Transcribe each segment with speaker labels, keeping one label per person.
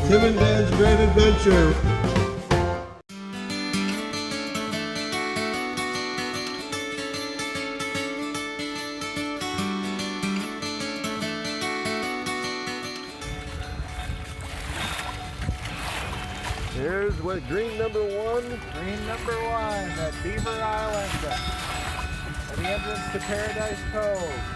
Speaker 1: Tim and Dan's Great Adventure. Here's what green number one.
Speaker 2: Green number one at Beaver Island, at the entrance to Paradise Cove.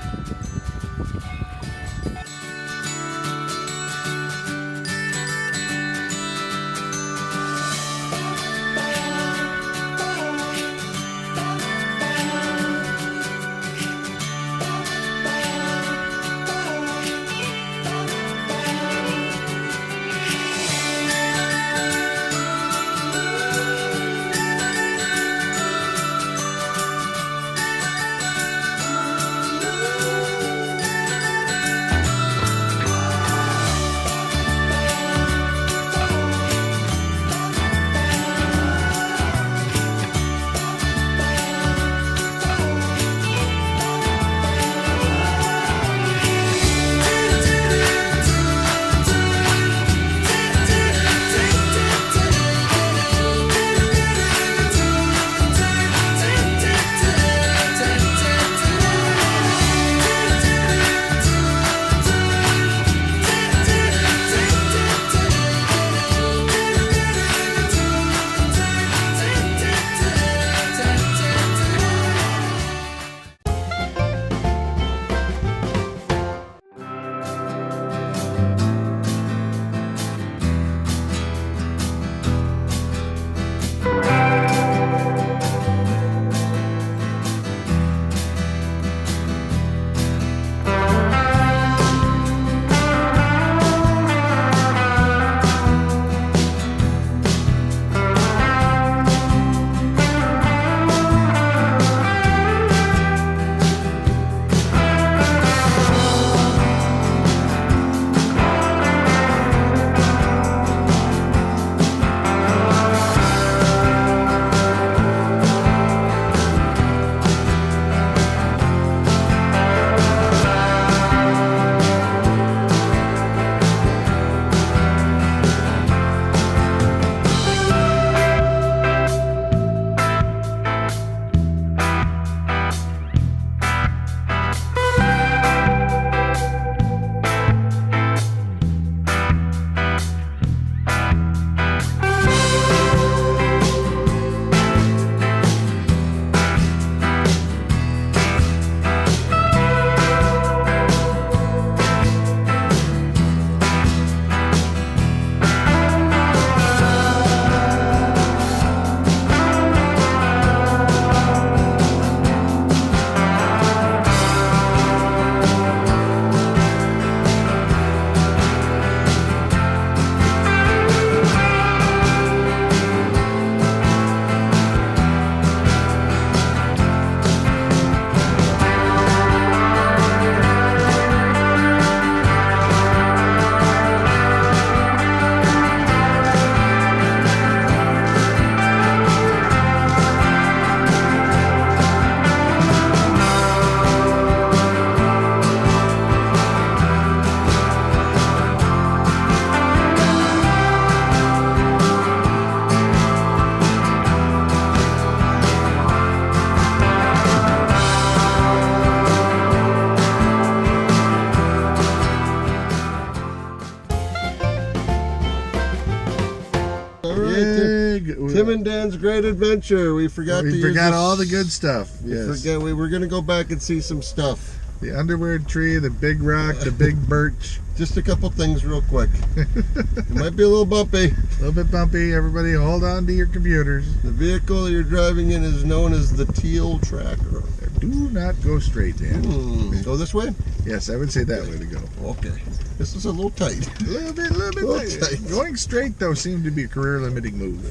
Speaker 1: Tim and Dan's Great Adventure. We forgot
Speaker 3: all the good stuff. Yes.
Speaker 1: We were going to go back and see some stuff.
Speaker 3: The underwear tree, the big rock, the big birch.
Speaker 1: Just a couple things real quick. It might be a little bumpy.
Speaker 3: A little bit bumpy. Everybody hold on to your computers.
Speaker 1: The vehicle you're driving in is known as the Teal Tracker.
Speaker 3: Do not go straight, Dan.
Speaker 1: Go this way?
Speaker 3: Yes, I would say that way to go.
Speaker 1: Okay. This is a little tight.
Speaker 3: A little bit tight. Going straight, though, seemed to be a career-limiting move.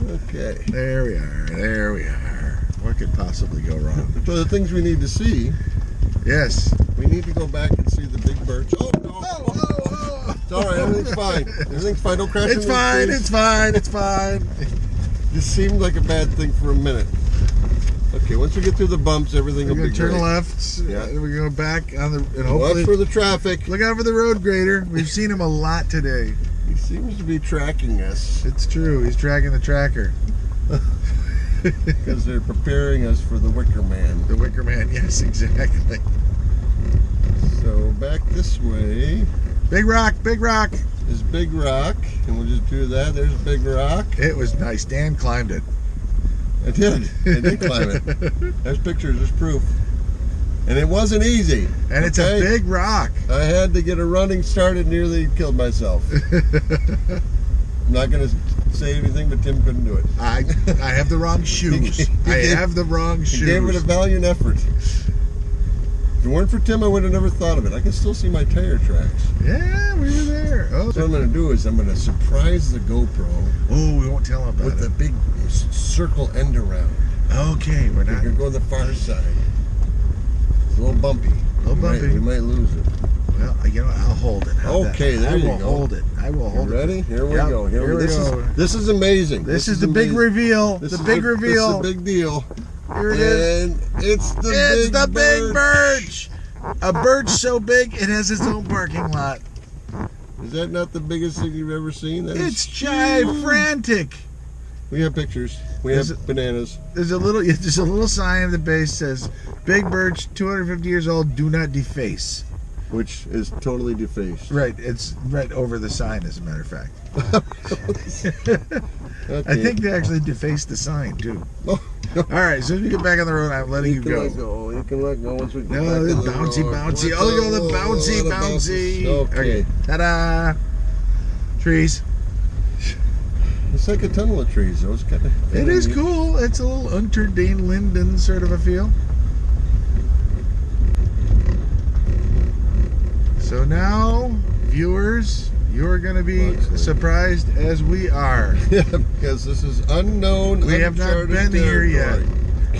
Speaker 1: Okay.
Speaker 3: There we are. What could possibly go wrong?
Speaker 1: So the things we need to see.
Speaker 3: Yes.
Speaker 1: We need to go back and see the big birch. Oh, no. It's all right. Everything's fine. Everything's fine. Don't crash.
Speaker 3: It's fine. It's fine.
Speaker 1: This seemed like a bad thing for a minute. Okay, once we get through the bumps, everything will
Speaker 3: We're
Speaker 1: be
Speaker 3: gonna turn
Speaker 1: great.
Speaker 3: left.
Speaker 1: Yeah.
Speaker 3: We're going back on the and hopefully
Speaker 1: Watch for the traffic.
Speaker 3: look out for the road grader. We've seen him a lot today.
Speaker 1: He seems to be tracking us
Speaker 3: It's true. He's tracking the tracker.
Speaker 1: because they're preparing us for the Wicker Man.
Speaker 3: The Wicker Man. Yes, exactly.
Speaker 1: So back this way
Speaker 3: Big rock. Big rock.
Speaker 1: is Big Rock, and we'll just do that. There's Big Rock.
Speaker 3: It was nice. Dan climbed it.
Speaker 1: I did. I did climb it. There's pictures. There's proof. And it wasn't easy.
Speaker 3: And it's a big rock.
Speaker 1: I had to get a running start and nearly killed myself. I'm not going to say anything, but Tim couldn't do it.
Speaker 3: I have the wrong shoes. I have the wrong shoes.
Speaker 1: He gave it a valiant effort. If it weren't for Tim, I would have never thought of it. I can still see my tire tracks.
Speaker 3: Yeah, we were there. Oh,
Speaker 1: So what I'm going to do is I'm going to surprise the GoPro
Speaker 3: we won't tell him about
Speaker 1: with
Speaker 3: it.
Speaker 1: a big circle end around.
Speaker 3: Okay, we're
Speaker 1: We're
Speaker 3: not.
Speaker 1: going to go to the far side. It's a little bumpy. We might lose it.
Speaker 3: Well, I'll hold it. How's that?
Speaker 1: Okay, there you
Speaker 3: I
Speaker 1: go.
Speaker 3: will hold it. I will hold it.
Speaker 1: Ready? Here we
Speaker 3: Yep,
Speaker 1: go.
Speaker 3: here we
Speaker 1: this
Speaker 3: go.
Speaker 1: This is amazing.
Speaker 3: This is the big
Speaker 1: amazing.
Speaker 3: reveal.
Speaker 1: This
Speaker 3: The
Speaker 1: is
Speaker 3: big reveal.
Speaker 1: This is a big deal.
Speaker 3: Here it is.
Speaker 1: And it's the
Speaker 3: It's
Speaker 1: big
Speaker 3: the big
Speaker 1: birch.
Speaker 3: birch. A birch so big it has its own parking lot.
Speaker 1: Is that not the biggest thing you've ever seen? That
Speaker 3: It's
Speaker 1: is huge.
Speaker 3: frantic.
Speaker 1: We have pictures. We
Speaker 3: Is
Speaker 1: have bananas.
Speaker 3: There's a little sign at the base says, "Big birch, 250 years old. Do not deface."
Speaker 1: Which is totally defaced.
Speaker 3: Right, it's right over the sign, as a matter of fact.
Speaker 1: Okay.
Speaker 3: I think they actually defaced the sign too.
Speaker 1: Oh,
Speaker 3: All right, as soon as we get back on the road, I'm letting you
Speaker 1: can
Speaker 3: go.
Speaker 1: let go. You can let go once we get
Speaker 3: No,
Speaker 1: back
Speaker 3: the
Speaker 1: on the
Speaker 3: bouncy,
Speaker 1: road.
Speaker 3: bouncy.
Speaker 1: Watch
Speaker 3: Oh, look at the
Speaker 1: out.
Speaker 3: bouncy,
Speaker 1: A lot of
Speaker 3: bouncy.
Speaker 1: bounces. Okay.
Speaker 3: Ta-da! Trees.
Speaker 1: It's like a tunnel of trees. Though. It's kind of.
Speaker 3: It is cool. It's a little Unter den Linden sort of a feel. So now, viewers, you're going to be surprised as we are.
Speaker 1: Yeah, because this is unknown.
Speaker 3: We have not been here yet.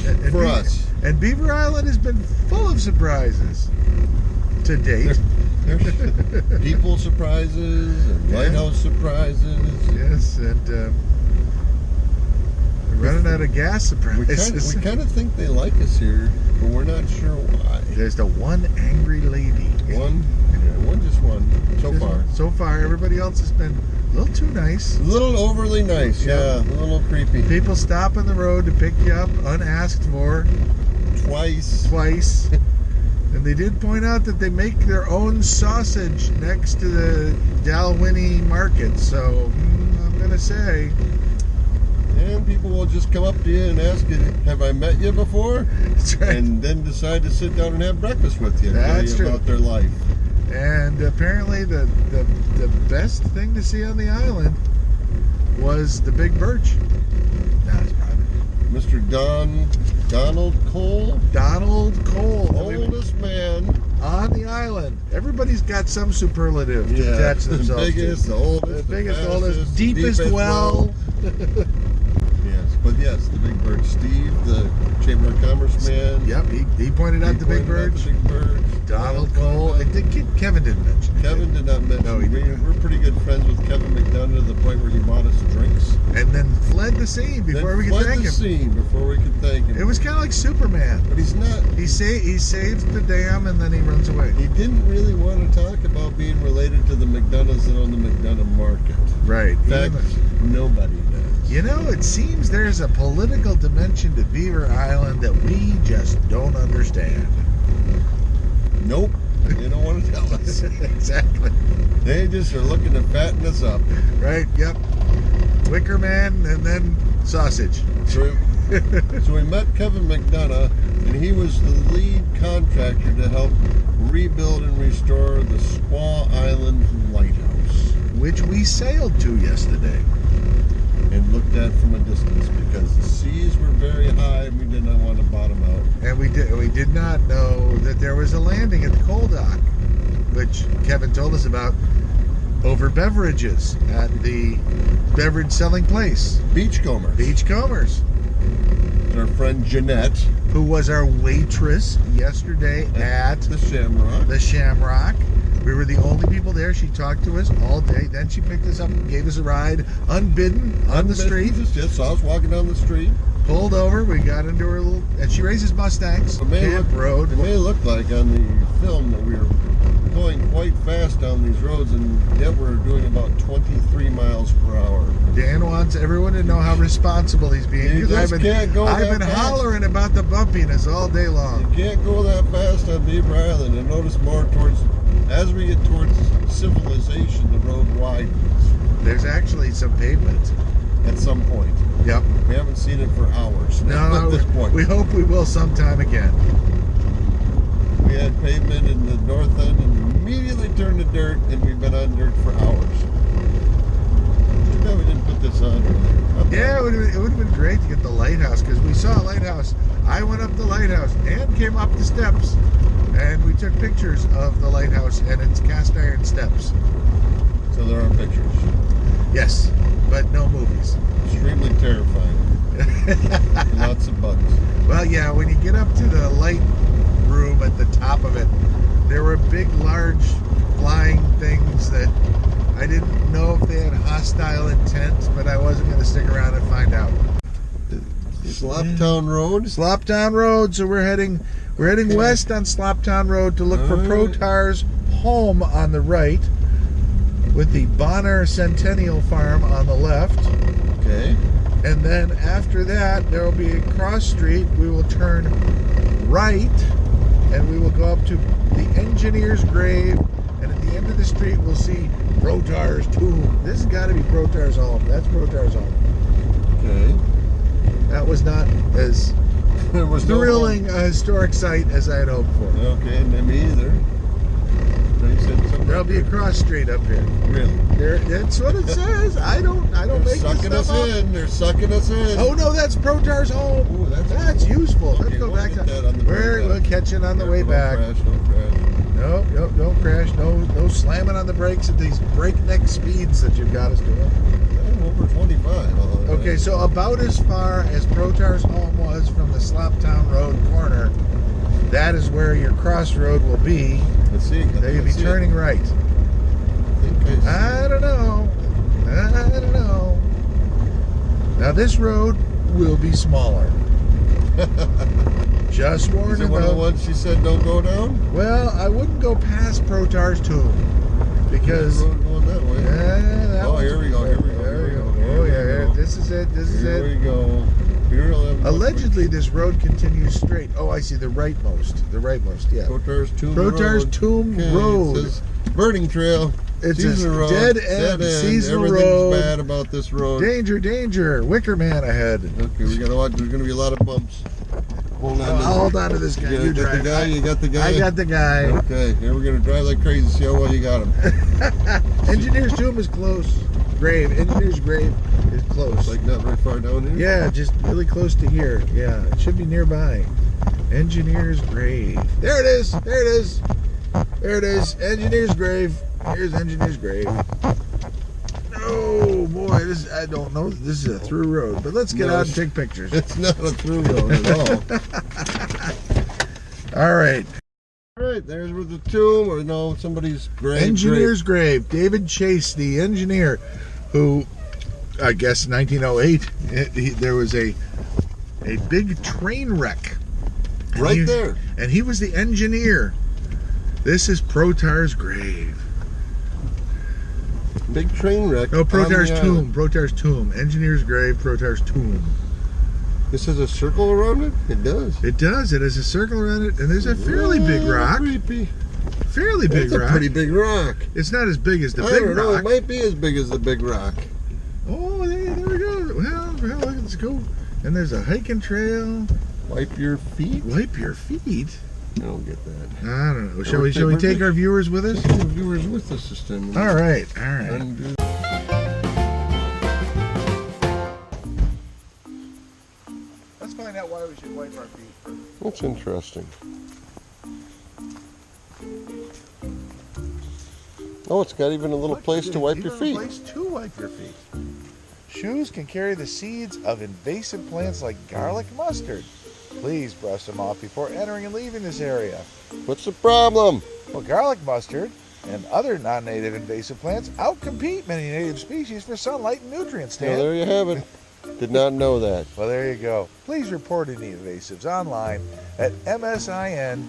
Speaker 3: And
Speaker 1: For us.
Speaker 3: And Beaver Island has been full of surprises to date.
Speaker 1: There's people surprises and lighthouse surprises.
Speaker 3: Yes, and we're running out of gas surprises.
Speaker 1: We kind of think they like us here, but we're not sure why.
Speaker 3: There's the one angry lady.
Speaker 1: Just one so far.
Speaker 3: So far, everybody else has been a little too nice.
Speaker 1: A little overly nice, yeah. A little creepy.
Speaker 3: People stop on the road to pick you up unasked for
Speaker 1: Twice.
Speaker 3: And they did point out that they make their own sausage next to the Dalwhinnie market. So I'm gonna say,
Speaker 1: And people will just come up to you and ask you, have I met you before?
Speaker 3: that's right.
Speaker 1: And then decide to sit down and have breakfast with you and
Speaker 3: That's
Speaker 1: tell you
Speaker 3: true.
Speaker 1: about their life.
Speaker 3: And apparently the best thing to see on the island was the big birch. No, it's private.
Speaker 1: Mr. Donald Cole,
Speaker 3: Donald Cole,
Speaker 1: oldest man.
Speaker 3: on the island. Everybody's got some superlative to attach
Speaker 1: the
Speaker 3: themselves
Speaker 1: biggest,
Speaker 3: to.
Speaker 1: the oldest,
Speaker 3: The biggest,
Speaker 1: fastest,
Speaker 3: oldest, deepest well.
Speaker 1: Yes, but yes, the big bird. Steve, the Chamber of Commerce man.
Speaker 3: Yep, he pointed out the big
Speaker 1: pointed out
Speaker 3: birch.
Speaker 1: the big bird.
Speaker 3: Donald Cole. Kevin didn't mention it.
Speaker 1: Kevin did not mention.
Speaker 3: No, he didn't.
Speaker 1: We're pretty good friends with Kevin McDonough to the point where he bought us drinks.
Speaker 3: And then fled the scene before
Speaker 1: Then
Speaker 3: we could
Speaker 1: fled
Speaker 3: thank
Speaker 1: the
Speaker 3: him.
Speaker 1: scene before we could thank him.
Speaker 3: It was kind of like Superman.
Speaker 1: But he's not.
Speaker 3: He saves the dam and then he runs away.
Speaker 1: He didn't really want to talk about being related to the McDonoughs that own the McDonough market.
Speaker 3: Right.
Speaker 1: In fact, nobody does.
Speaker 3: You know, it seems there's a political dimension to Beaver Island that we just don't understand.
Speaker 1: Nope. They don't want to tell us.
Speaker 3: Exactly.
Speaker 1: They just are looking to fatten us up.
Speaker 3: Right, yep. Wicker Man and then sausage.
Speaker 1: So we met Kevin McDonough, and he was the lead contractor to help rebuild and restore the Squaw Island Lighthouse.
Speaker 3: Which we sailed to yesterday.
Speaker 1: And looked at from a distance because the seas were very high and we did not want to bottom out.
Speaker 3: And we did not know that there was a landing at the coal dock, which Kevin told us about, over beverages at the beverage selling place.
Speaker 1: Beachcombers.
Speaker 3: Beachcombers.
Speaker 1: Our friend Jeanette.
Speaker 3: Who was our waitress yesterday at
Speaker 1: the Shamrock.
Speaker 3: The Shamrock. We were the only people there. She talked to us all day. Then she picked us up and gave us a ride, unbidden, on the street.
Speaker 1: Just saw us walking down the street.
Speaker 3: pulled over. We got into her little, and she raises Mustangs. Camp Road.
Speaker 1: It may look like on the film that we were going quite fast down these roads, and yet we're doing about 23 miles per hour.
Speaker 3: Dan wants everyone to know how responsible he's being.
Speaker 1: You just can't go
Speaker 3: I've
Speaker 1: that
Speaker 3: been
Speaker 1: fast.
Speaker 3: hollering about the bumpiness all day long.
Speaker 1: You can't go that fast on Beaver Island, and notice more towards, as we get towards civilization, the road widens
Speaker 3: There's actually some pavement.
Speaker 1: at some point.
Speaker 3: Yep.
Speaker 1: We haven't seen it for hours
Speaker 3: No,
Speaker 1: at this point.
Speaker 3: we hope we will sometime again.
Speaker 1: We had pavement in the north end and immediately turned to dirt, and we've been on dirt for hours. Too bad we didn't put this on earlier.
Speaker 3: Yeah, it would have been great to get the lighthouse, because we saw a lighthouse. I went up the lighthouse and came up the steps, and we took pictures of the lighthouse and its cast iron steps.
Speaker 1: So there are pictures.
Speaker 3: Yes, but no movies.
Speaker 1: Extremely terrifying. Lots of bugs.
Speaker 3: Well, yeah, when you get up to the light room at the top of it, there were big, large flying things that I didn't know if they had hostile intent, but I wasn't going to stick around and find out.
Speaker 1: Sloptown Road.
Speaker 3: Sloptown Road, so we're heading west on Sloptown Road to look for Protar's home on the right, with the Bonner Centennial Farm on the left.
Speaker 1: Okay.
Speaker 3: And then after that, there will be a cross street. We will turn right, and we will go up to the engineer's grave. And at the end of the street, we'll see Protar's tomb. This has got to be Protar's home. That's Protar's home.
Speaker 1: Okay.
Speaker 3: That was not as
Speaker 1: There was no
Speaker 3: thrilling a historic site as I had hoped for.
Speaker 1: Okay, me either. They said something.
Speaker 3: There'll be a cross street up here.
Speaker 1: Really?
Speaker 3: That's what it says. I don't
Speaker 1: They're
Speaker 3: make this
Speaker 1: sucking
Speaker 3: stuff
Speaker 1: us
Speaker 3: up.
Speaker 1: in. They're sucking us in.
Speaker 3: Oh no, that's Protar's home.
Speaker 1: Ooh,
Speaker 3: That's useful.
Speaker 1: Okay,
Speaker 3: Let's go
Speaker 1: we'll
Speaker 3: back
Speaker 1: get that on
Speaker 3: to
Speaker 1: the way
Speaker 3: where
Speaker 1: back.
Speaker 3: we'll catch it on the way
Speaker 1: Don't
Speaker 3: back.
Speaker 1: Crash, don't crash.
Speaker 3: No, don't crash. No slamming on the brakes at these breakneck speeds that you've got us doing.
Speaker 1: I'm over 25.
Speaker 3: Okay, so about as far as Protar's home was from the Sloptown Road corner, that is where your crossroad will be.
Speaker 1: Let's see.
Speaker 3: There you'll be turning right. I don't know. Now this road will be smaller. Just
Speaker 1: Is
Speaker 3: warning
Speaker 1: it one of the
Speaker 3: though.
Speaker 1: ones she said don't go down?
Speaker 3: Well, I wouldn't go past Protar's tomb because.
Speaker 1: There's a road going that way.
Speaker 3: Oh,
Speaker 1: here we go.
Speaker 3: Oh yeah, this is it.
Speaker 1: Here we go. Here we'll have
Speaker 3: Allegedly, this road continues straight. Oh, I see the rightmost. Yeah.
Speaker 1: Protar's Tomb
Speaker 3: Protar's
Speaker 1: Road.
Speaker 3: Tomb
Speaker 1: Okay,
Speaker 3: Road.
Speaker 1: It says Burning Trail.
Speaker 3: It's
Speaker 1: seasonal
Speaker 3: a
Speaker 1: road,
Speaker 3: dead-end seasonal
Speaker 1: Everything's
Speaker 3: road.
Speaker 1: bad about this road.
Speaker 3: Danger! Wicker Man ahead.
Speaker 1: Okay, we gotta watch. There's gonna be a lot of bumps. Hold on.
Speaker 3: I'll hold on to this guy.
Speaker 1: You got the guy. You got the guy.
Speaker 3: I got the guy.
Speaker 1: Okay, here we're gonna drive like crazy. See how well you got him.
Speaker 3: Engineer's Tomb is close. Engineer's grave is close.
Speaker 1: It's like not very far down here.
Speaker 3: Yeah, just really close to here. Yeah, it should be nearby. Engineer's grave. There it is. Engineer's grave. Here's Engineer's grave. Oh boy, I don't know. This is a through road, but let's get out and take pictures.
Speaker 1: It's not a through road at all.
Speaker 3: All right.
Speaker 1: All right, there's where the tomb, or no, somebody's grave.
Speaker 3: Engineer's grave. David Chase, the engineer, who, I guess, 1908, there was a big train wreck.
Speaker 1: Right there.
Speaker 3: And he was the engineer. This is Protar's grave.
Speaker 1: Big train wreck.
Speaker 3: No, Protar's
Speaker 1: on the
Speaker 3: tomb.
Speaker 1: island.
Speaker 3: Protar's tomb. Engineer's grave, Protar's tomb.
Speaker 1: This has a circle around it? It does.
Speaker 3: It does. It has a circle around it, and there's a fairly big rock.
Speaker 1: Creepy.
Speaker 3: Fairly big
Speaker 1: It's a
Speaker 3: rock.
Speaker 1: pretty big rock.
Speaker 3: It's not as big as the
Speaker 1: I
Speaker 3: big
Speaker 1: don't know.
Speaker 3: rock.
Speaker 1: It might be as big as the big rock.
Speaker 3: Oh, there we go. Well, let's go. And there's a hiking trail.
Speaker 1: Wipe your feet?
Speaker 3: Wipe your feet?
Speaker 1: I don't get that.
Speaker 3: I don't know. Shall we take our viewers with us?
Speaker 1: Take our viewers with us this time.
Speaker 3: All right.
Speaker 1: Undo.
Speaker 3: Let's find out why we should wipe our feet first.
Speaker 1: That's interesting. Oh, it's got even a little place to wipe your feet.
Speaker 3: Place to wipe your feet. Shoes can carry the seeds of invasive plants like garlic mustard. Please brush them off before entering and leaving this area.
Speaker 1: What's the problem?
Speaker 3: Well, garlic mustard and other non-native invasive plants outcompete many native species for sunlight and nutrient
Speaker 1: Well,
Speaker 3: stand.
Speaker 1: there you have it. Did not know that.
Speaker 3: Well, there you go. Please report any invasives online at msin.msu.edu.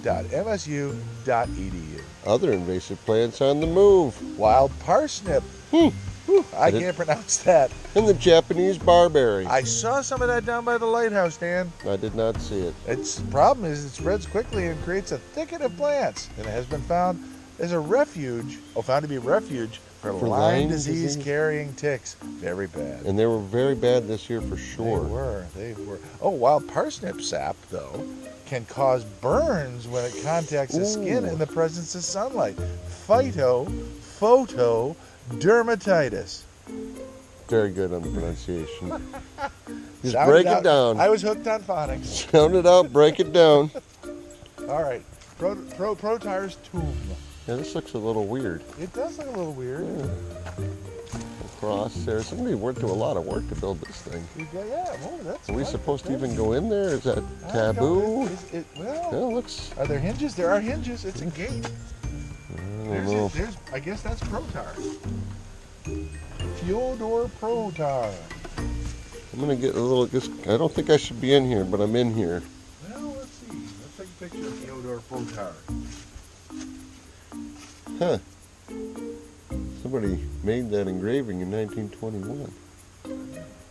Speaker 1: Other invasive plants on the move.
Speaker 3: Wild parsnip.
Speaker 1: Hmm.
Speaker 3: Whew, I can't pronounce that.
Speaker 1: And the Japanese barberry.
Speaker 3: I saw some of that down by the lighthouse, Dan.
Speaker 1: I did not see it.
Speaker 3: Its problem is it spreads quickly and creates a thicket of plants. And it has been found as a refuge, found to be a refuge for Lyme disease carrying ticks. Very bad.
Speaker 1: And they were very bad this year for sure.
Speaker 3: They were. Oh, wild parsnip sap, though, can cause burns when it contacts the skin in the presence of sunlight. Photodermatitis.
Speaker 1: Very good on the pronunciation. Just
Speaker 3: Sound
Speaker 1: break it down.
Speaker 3: I was hooked on phonics.
Speaker 1: Sound it out, break it down.
Speaker 3: All right. Protar's tomb.
Speaker 1: Yeah, this looks a little weird.
Speaker 3: It does look a little weird.
Speaker 1: Yeah. Across there. Somebody went through a lot of work to build this thing.
Speaker 3: That's
Speaker 1: Are we
Speaker 3: quite
Speaker 1: supposed to even
Speaker 3: fancy.
Speaker 1: go in there? Is that taboo?
Speaker 3: Well,
Speaker 1: Yeah, it looks.
Speaker 3: are there hinges? There are hinges. It's a gate.
Speaker 1: I don't know.
Speaker 3: I guess that's Protar. Fyodor Protar.
Speaker 1: I'm gonna get a little. I don't think I should be in here, but I'm in here.
Speaker 3: Well, let's see. Let's take a picture of Fyodor Protar.
Speaker 1: Huh. Somebody made that engraving in 1921.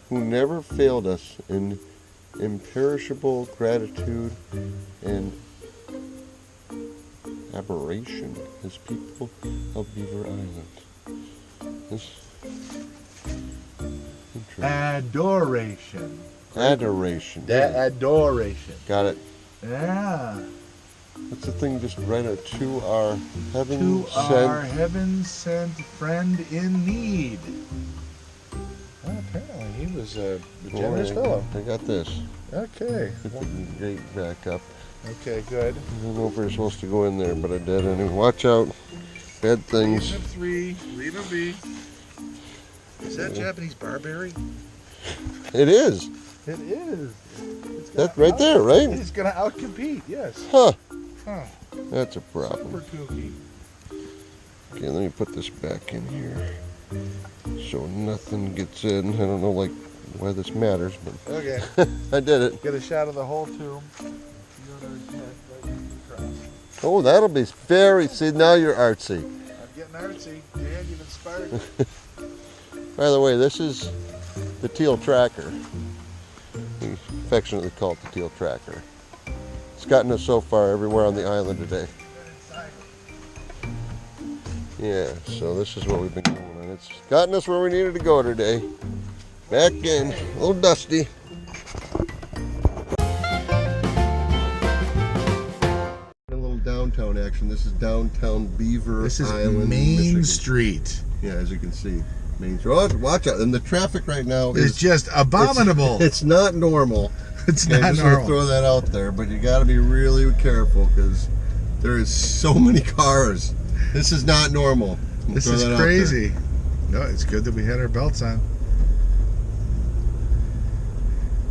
Speaker 1: Who never failed us in imperishable gratitude and aberration as people of Beaver Island. This interesting.
Speaker 3: Adoration.
Speaker 1: Adoration.
Speaker 3: Adoration.
Speaker 1: Got it.
Speaker 3: Yeah.
Speaker 1: That's the thing just right out to our heaven
Speaker 3: To our
Speaker 1: sent.
Speaker 3: heaven-sent friend in need. Well, apparently he was a generous fellow.
Speaker 1: I got this.
Speaker 3: Okay.
Speaker 1: Put the gate back up.
Speaker 3: Okay, good.
Speaker 1: I don't know if we're supposed to go in there, but I did. Anyway, watch out. Bad things.
Speaker 3: Leave 3. Leave him be. Is that Japanese barberry?
Speaker 1: It is.
Speaker 3: It is.
Speaker 1: That's right there, right?
Speaker 3: It's going to outcompete, yes.
Speaker 1: Huh.
Speaker 3: Huh.
Speaker 1: That's a problem.
Speaker 3: Super kooky.
Speaker 1: Okay, let me put this back in here so nothing gets in. I don't know like why this matters, but
Speaker 3: Okay.
Speaker 1: I did it.
Speaker 3: Get a shot of the whole tomb.
Speaker 1: Oh, that'll be very. See, now you're artsy.
Speaker 3: I'm getting artsy. Dan, you've inspired me.
Speaker 1: By the way, this is the teal tracker. We affectionately call it the teal tracker. It's gotten us so far everywhere on the island today. Yeah, so this is what we've been doing, and it's gotten us where we needed to go today. Back in, a little dusty. A little downtown action. This is downtown Beaver
Speaker 3: This is
Speaker 1: Island,
Speaker 3: Main
Speaker 1: Michigan.
Speaker 3: Street.
Speaker 1: Yeah, as you can see, Main Street. Oh, watch out! And the traffic right now
Speaker 3: It's
Speaker 1: is
Speaker 3: just abominable.
Speaker 1: It's not normal.
Speaker 3: It's
Speaker 1: Okay,
Speaker 3: not
Speaker 1: just gonna
Speaker 3: normal.
Speaker 1: throw that out there, but you got to be really careful because there is so many cars. This is not normal. I'll
Speaker 3: This
Speaker 1: throw
Speaker 3: is
Speaker 1: that out there.
Speaker 3: crazy. No, it's good that we had our belts on.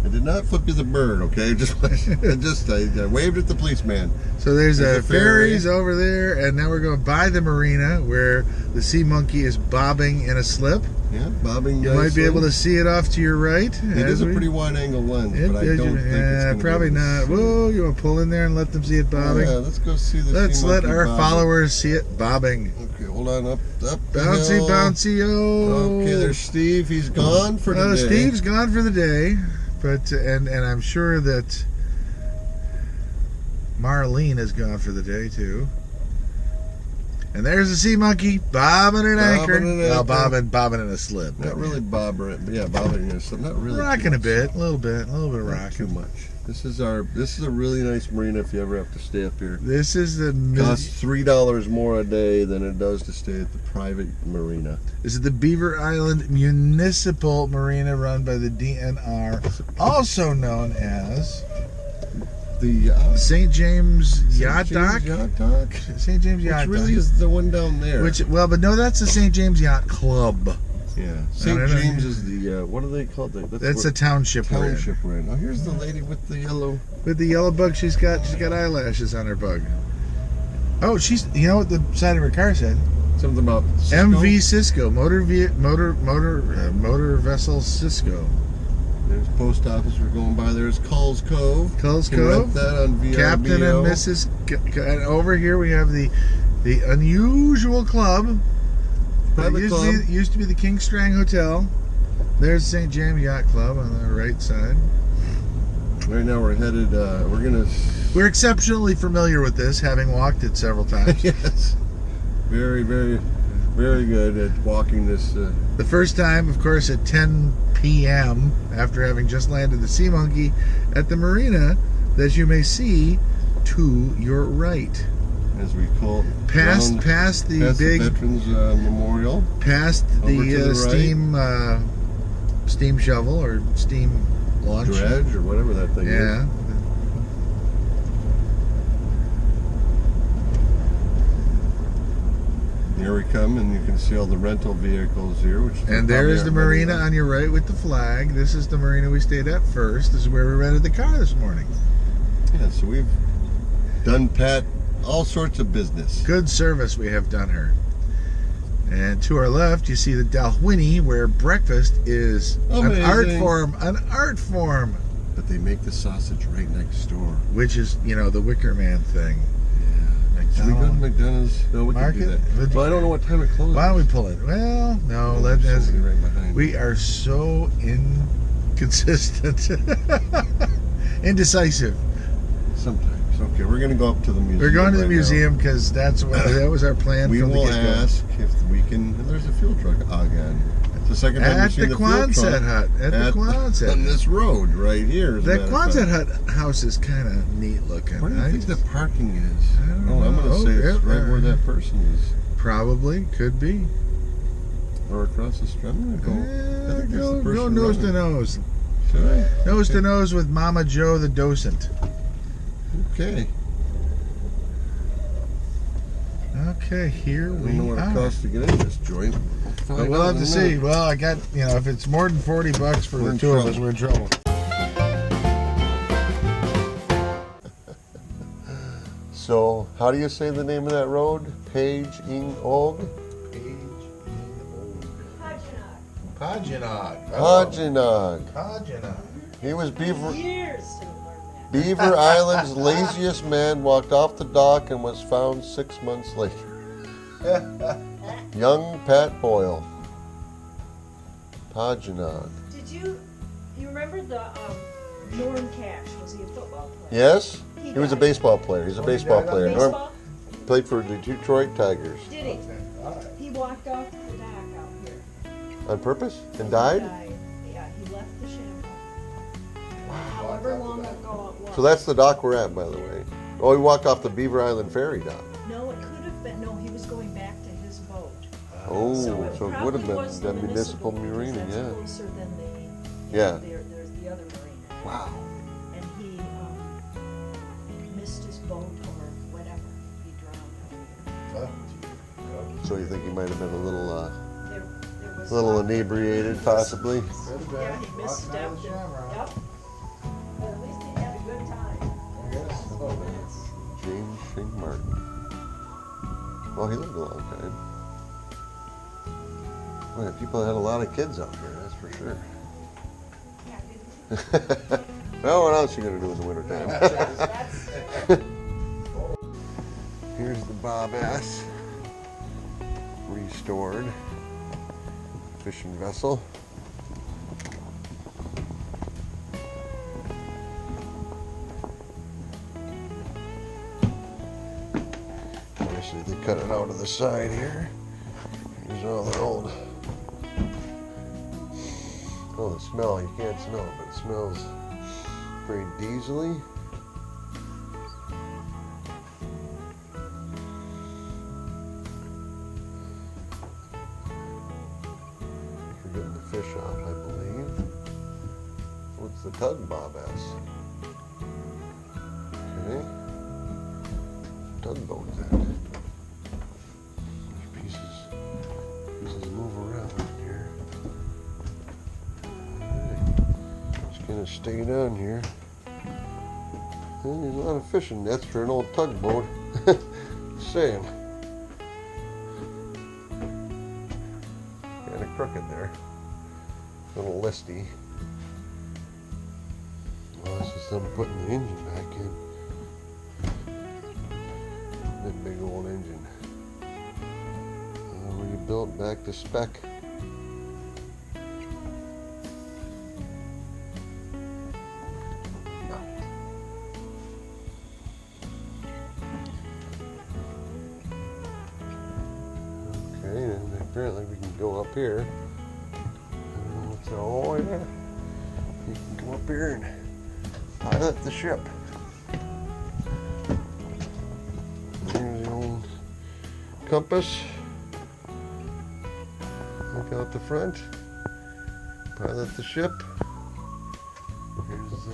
Speaker 1: I did not flip you the bird, okay? I waved at the policeman.
Speaker 3: So there's
Speaker 1: There's
Speaker 3: a
Speaker 1: a ferry.
Speaker 3: ferries over there, and now we're going by the marina where the sea monkey is bobbing in a slip.
Speaker 1: Yeah, bobbing.
Speaker 3: You might be able to see it off to your right.
Speaker 1: It is a pretty wide-angle lens, but I don't think it's going to
Speaker 3: probably not. Whoa, you want to pull in there and let them see it bobbing?
Speaker 1: Yeah, let's go see the
Speaker 3: Let's
Speaker 1: sea
Speaker 3: let
Speaker 1: monkey
Speaker 3: our
Speaker 1: bobbing.
Speaker 3: followers see it bobbing.
Speaker 1: Okay, hold on, up the
Speaker 3: Bouncy,
Speaker 1: hill.
Speaker 3: bouncy, oh.
Speaker 1: Okay, there's Steve. He's gone for today.
Speaker 3: Steve's gone for the day, but and I'm sure that Marlene has gone for the day too. And there's the sea monkey bobbing an anchor.
Speaker 1: Bobbing an
Speaker 3: Well,
Speaker 1: anchor.
Speaker 3: bobbing in a slip.
Speaker 1: Not really bobbering, but yeah, bobbing is not really.
Speaker 3: Rocking
Speaker 1: too
Speaker 3: a
Speaker 1: much.
Speaker 3: bit, a little bit of
Speaker 1: Not
Speaker 3: rocking.
Speaker 1: too much. This is a really nice marina if you ever have to stay up here.
Speaker 3: This is the
Speaker 1: Costs $3 more a day than it does to stay at the private marina.
Speaker 3: This is the Beaver Island Municipal Marina run by the DNR, also known as
Speaker 1: The
Speaker 3: St. James Yacht
Speaker 1: St. James
Speaker 3: Dock.
Speaker 1: Yacht Dock,
Speaker 3: St. James Yacht
Speaker 1: which really
Speaker 3: Dock.
Speaker 1: is the one down there.
Speaker 3: But no, that's the St. James Yacht Club.
Speaker 1: Yeah,
Speaker 3: I
Speaker 1: St.
Speaker 3: don't know.
Speaker 1: James is the what are they called?
Speaker 3: That's a township we're in.
Speaker 1: township we're in. Oh, here's the lady with the yellow.
Speaker 3: With the yellow bug, she's got eyelashes on her bug. Oh, you know what the side of her car said?
Speaker 1: Something about Cisco?
Speaker 3: MV Cisco, motor vessel Cisco.
Speaker 1: There's post office. We're going by. There's Cull's Cove.
Speaker 3: Cull's
Speaker 1: You can rent
Speaker 3: Cove.
Speaker 1: that on VRBO.
Speaker 3: Captain and Mrs. And over here we have the unusual club.
Speaker 1: Private club.
Speaker 3: Used to be the King Strang Hotel. There's St. James Yacht Club on the right side.
Speaker 1: Right now we're headed.
Speaker 3: We're exceptionally familiar with this, having walked it several times.
Speaker 1: Yes. Very, very, very good at walking this.
Speaker 3: The first time, of course, at 10 p.m. after having just landed the Sea Monkey at the marina that you may see to your right.
Speaker 1: As we call
Speaker 3: Past the big
Speaker 1: Veterans Memorial.
Speaker 3: Past the steam shovel or steam launch.
Speaker 1: Dredge or whatever that thing is.
Speaker 3: Yeah.
Speaker 1: Here we come, and you can see all the rental vehicles here.
Speaker 3: And there is the marina on your right with the flag. This is the marina we stayed at first. This is where we rented the car this morning.
Speaker 1: Yeah, so we've done Pat all sorts of business.
Speaker 3: Good service we have done her. And to our left, you see the Dalwhinnie, where breakfast is
Speaker 1: Amazing.
Speaker 3: An art form.
Speaker 1: But they make the sausage right next door.
Speaker 3: Which is, the Wicker Man thing.
Speaker 1: Should we go to McDonald's? No, we can do that. Well, I don't know what time it closes.
Speaker 3: Why don't we pull it? Well, no.
Speaker 1: Right behind
Speaker 3: we are so inconsistent. Indecisive.
Speaker 1: Sometimes. Okay, we're going to go up to the museum.
Speaker 3: We're going to the museum because that was our plan.
Speaker 1: We will ask if we can. There's a fuel truck again. It's the second time we've seen the
Speaker 3: Quonset hut. At the Quonset.
Speaker 1: On this road right here.
Speaker 3: That Quonset hut house is kind of neat looking.
Speaker 1: Where do you think the parking is?
Speaker 3: I don't know.
Speaker 1: I'm going to say it's right where that person is.
Speaker 3: Probably. Could be.
Speaker 1: Or across the street. I'm going to go. I think there's the person
Speaker 3: go nose
Speaker 1: running.
Speaker 3: to nose.
Speaker 1: Should I?
Speaker 3: Nose to nose with Mama Joe, the docent.
Speaker 1: Okay.
Speaker 3: Okay, here we are.
Speaker 1: I don't know what it costs to get in this joint.
Speaker 3: But we'll have to see. Well, I got, if it's more than $40 for the two of us, we're in trouble.
Speaker 1: So, how do you say the name of that road? Page-ing-og?
Speaker 3: Paginog.
Speaker 1: He was
Speaker 4: Years to learn that.
Speaker 1: Beaver Island's laziest man, walked off the dock and was found 6 months later. Young Pat Boyle. Paginog.
Speaker 4: Did you remember the Norm Cash? Was he a football player?
Speaker 1: Yes? He was a baseball player. He's a baseball player. Norm
Speaker 4: Baseball?
Speaker 1: played for the Detroit Tigers.
Speaker 4: Did he? He walked off the dock out here.
Speaker 1: On purpose? And died?
Speaker 4: Yeah, he left the shambles. However long ago it was.
Speaker 1: So that's the dock we're at, by the way. Oh, he walked off the Beaver Island ferry dock.
Speaker 4: No, it could have been. No, he was going back to his boat.
Speaker 1: Oh, so it would have
Speaker 4: probably
Speaker 1: been
Speaker 4: was
Speaker 1: the
Speaker 4: the
Speaker 1: municipal
Speaker 4: because
Speaker 1: marina,
Speaker 4: that's
Speaker 1: yeah.
Speaker 4: closer than
Speaker 1: Yeah.
Speaker 4: There's the other marina.
Speaker 1: Wow.
Speaker 4: And he missed his boat or whatever. He drowned out here.
Speaker 1: So you think he might have been a little,
Speaker 4: There was
Speaker 1: little inebriated, possibly?
Speaker 4: Yeah, he misstepped. And, yep. But at least he had a good time.
Speaker 1: James Shane Martin. Well, he lived a long time. Well, people had a lot of kids out here, that's for sure.
Speaker 4: Yeah,
Speaker 1: Well, what else are you going to do in the wintertime?
Speaker 4: that's
Speaker 1: Here's the Bob Ass. Restored. Fishing vessel. Obviously they cut it out of the side here. Here's all the old... Oh, the smell, you can't smell it, but it smells very diesely. You're getting the fish off, I believe. What's the tug, Bob ass? Okay. Tugboat then. These pieces move around here. Alright. Just gonna stay down here. And there's a lot of fishing nets for an old tugboat. Saying. Kinda crooked there. A little listy. Well, this is them putting the engine back in. That big old engine. Rebuilt back to spec. Okay, and apparently we can go up here. Oh yeah, you can come up here and pilot the ship. Here's the old compass. Look out the front. Pilot the ship. Here's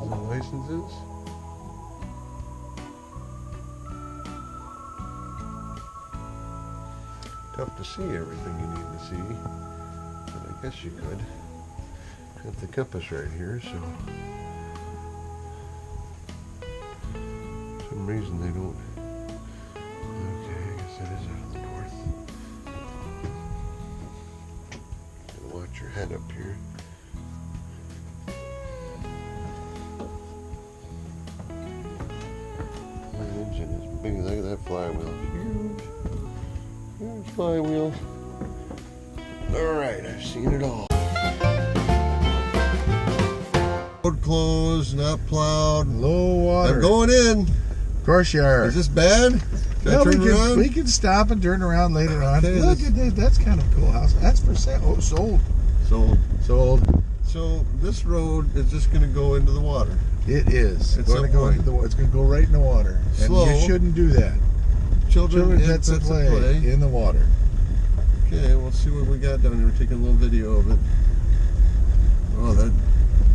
Speaker 1: the licenses. Tough to see everything you need to see, but I guess you could. Got the compass right here, so for some reason they don't. Okay, I guess that is out of the north. Gotta watch your head up here. That engine is big. Look at that flywheel. Huge. Huge flywheel. Alright, I've seen it all. Road closed, not plowed.
Speaker 3: Low water.
Speaker 1: I'm going in.
Speaker 3: Of course you are.
Speaker 1: Is this bad? Should I turn around?
Speaker 3: We can stop and turn around later on.
Speaker 1: Okay,
Speaker 3: Look at that. That's kind of a cool house. That's for sale. Oh, sold.
Speaker 1: Sold.
Speaker 3: Sold.
Speaker 1: So this road is just going to go into the water.
Speaker 3: It is.
Speaker 1: At
Speaker 3: It's going to
Speaker 1: some
Speaker 3: go into the. It's going to go right in the water.
Speaker 1: Slow.
Speaker 3: And you shouldn't do that.
Speaker 1: Children
Speaker 3: Pets
Speaker 1: and
Speaker 3: to play in the water.
Speaker 1: Okay, we'll see what we got down here. We're taking a little video of it. Oh,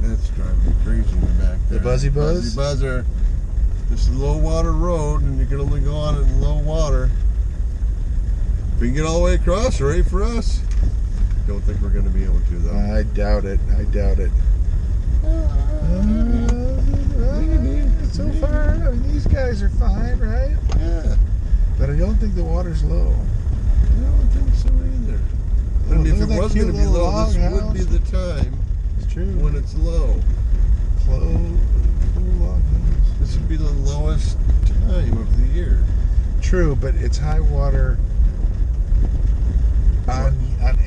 Speaker 1: that's driving me crazy in the back there.
Speaker 3: The buzzy buzz?
Speaker 1: Buzzy buzzer. This is a low water road, and you can only go on it in low water. If we can get all the way across, hooray for us. Don't think we're going to be able to, though.
Speaker 3: I doubt it. I doubt it. So far, I mean, these guys are fine, right?
Speaker 1: Yeah.
Speaker 3: But I don't think the water's low.
Speaker 1: I don't think so either. I mean, if
Speaker 3: Look at
Speaker 1: it
Speaker 3: that
Speaker 1: was
Speaker 3: cute
Speaker 1: going to be
Speaker 3: little
Speaker 1: low, this
Speaker 3: log
Speaker 1: would be
Speaker 3: house.
Speaker 1: the time
Speaker 3: It's true.
Speaker 1: when it's low. This would be the lowest time of the year.
Speaker 3: True, but it's high water on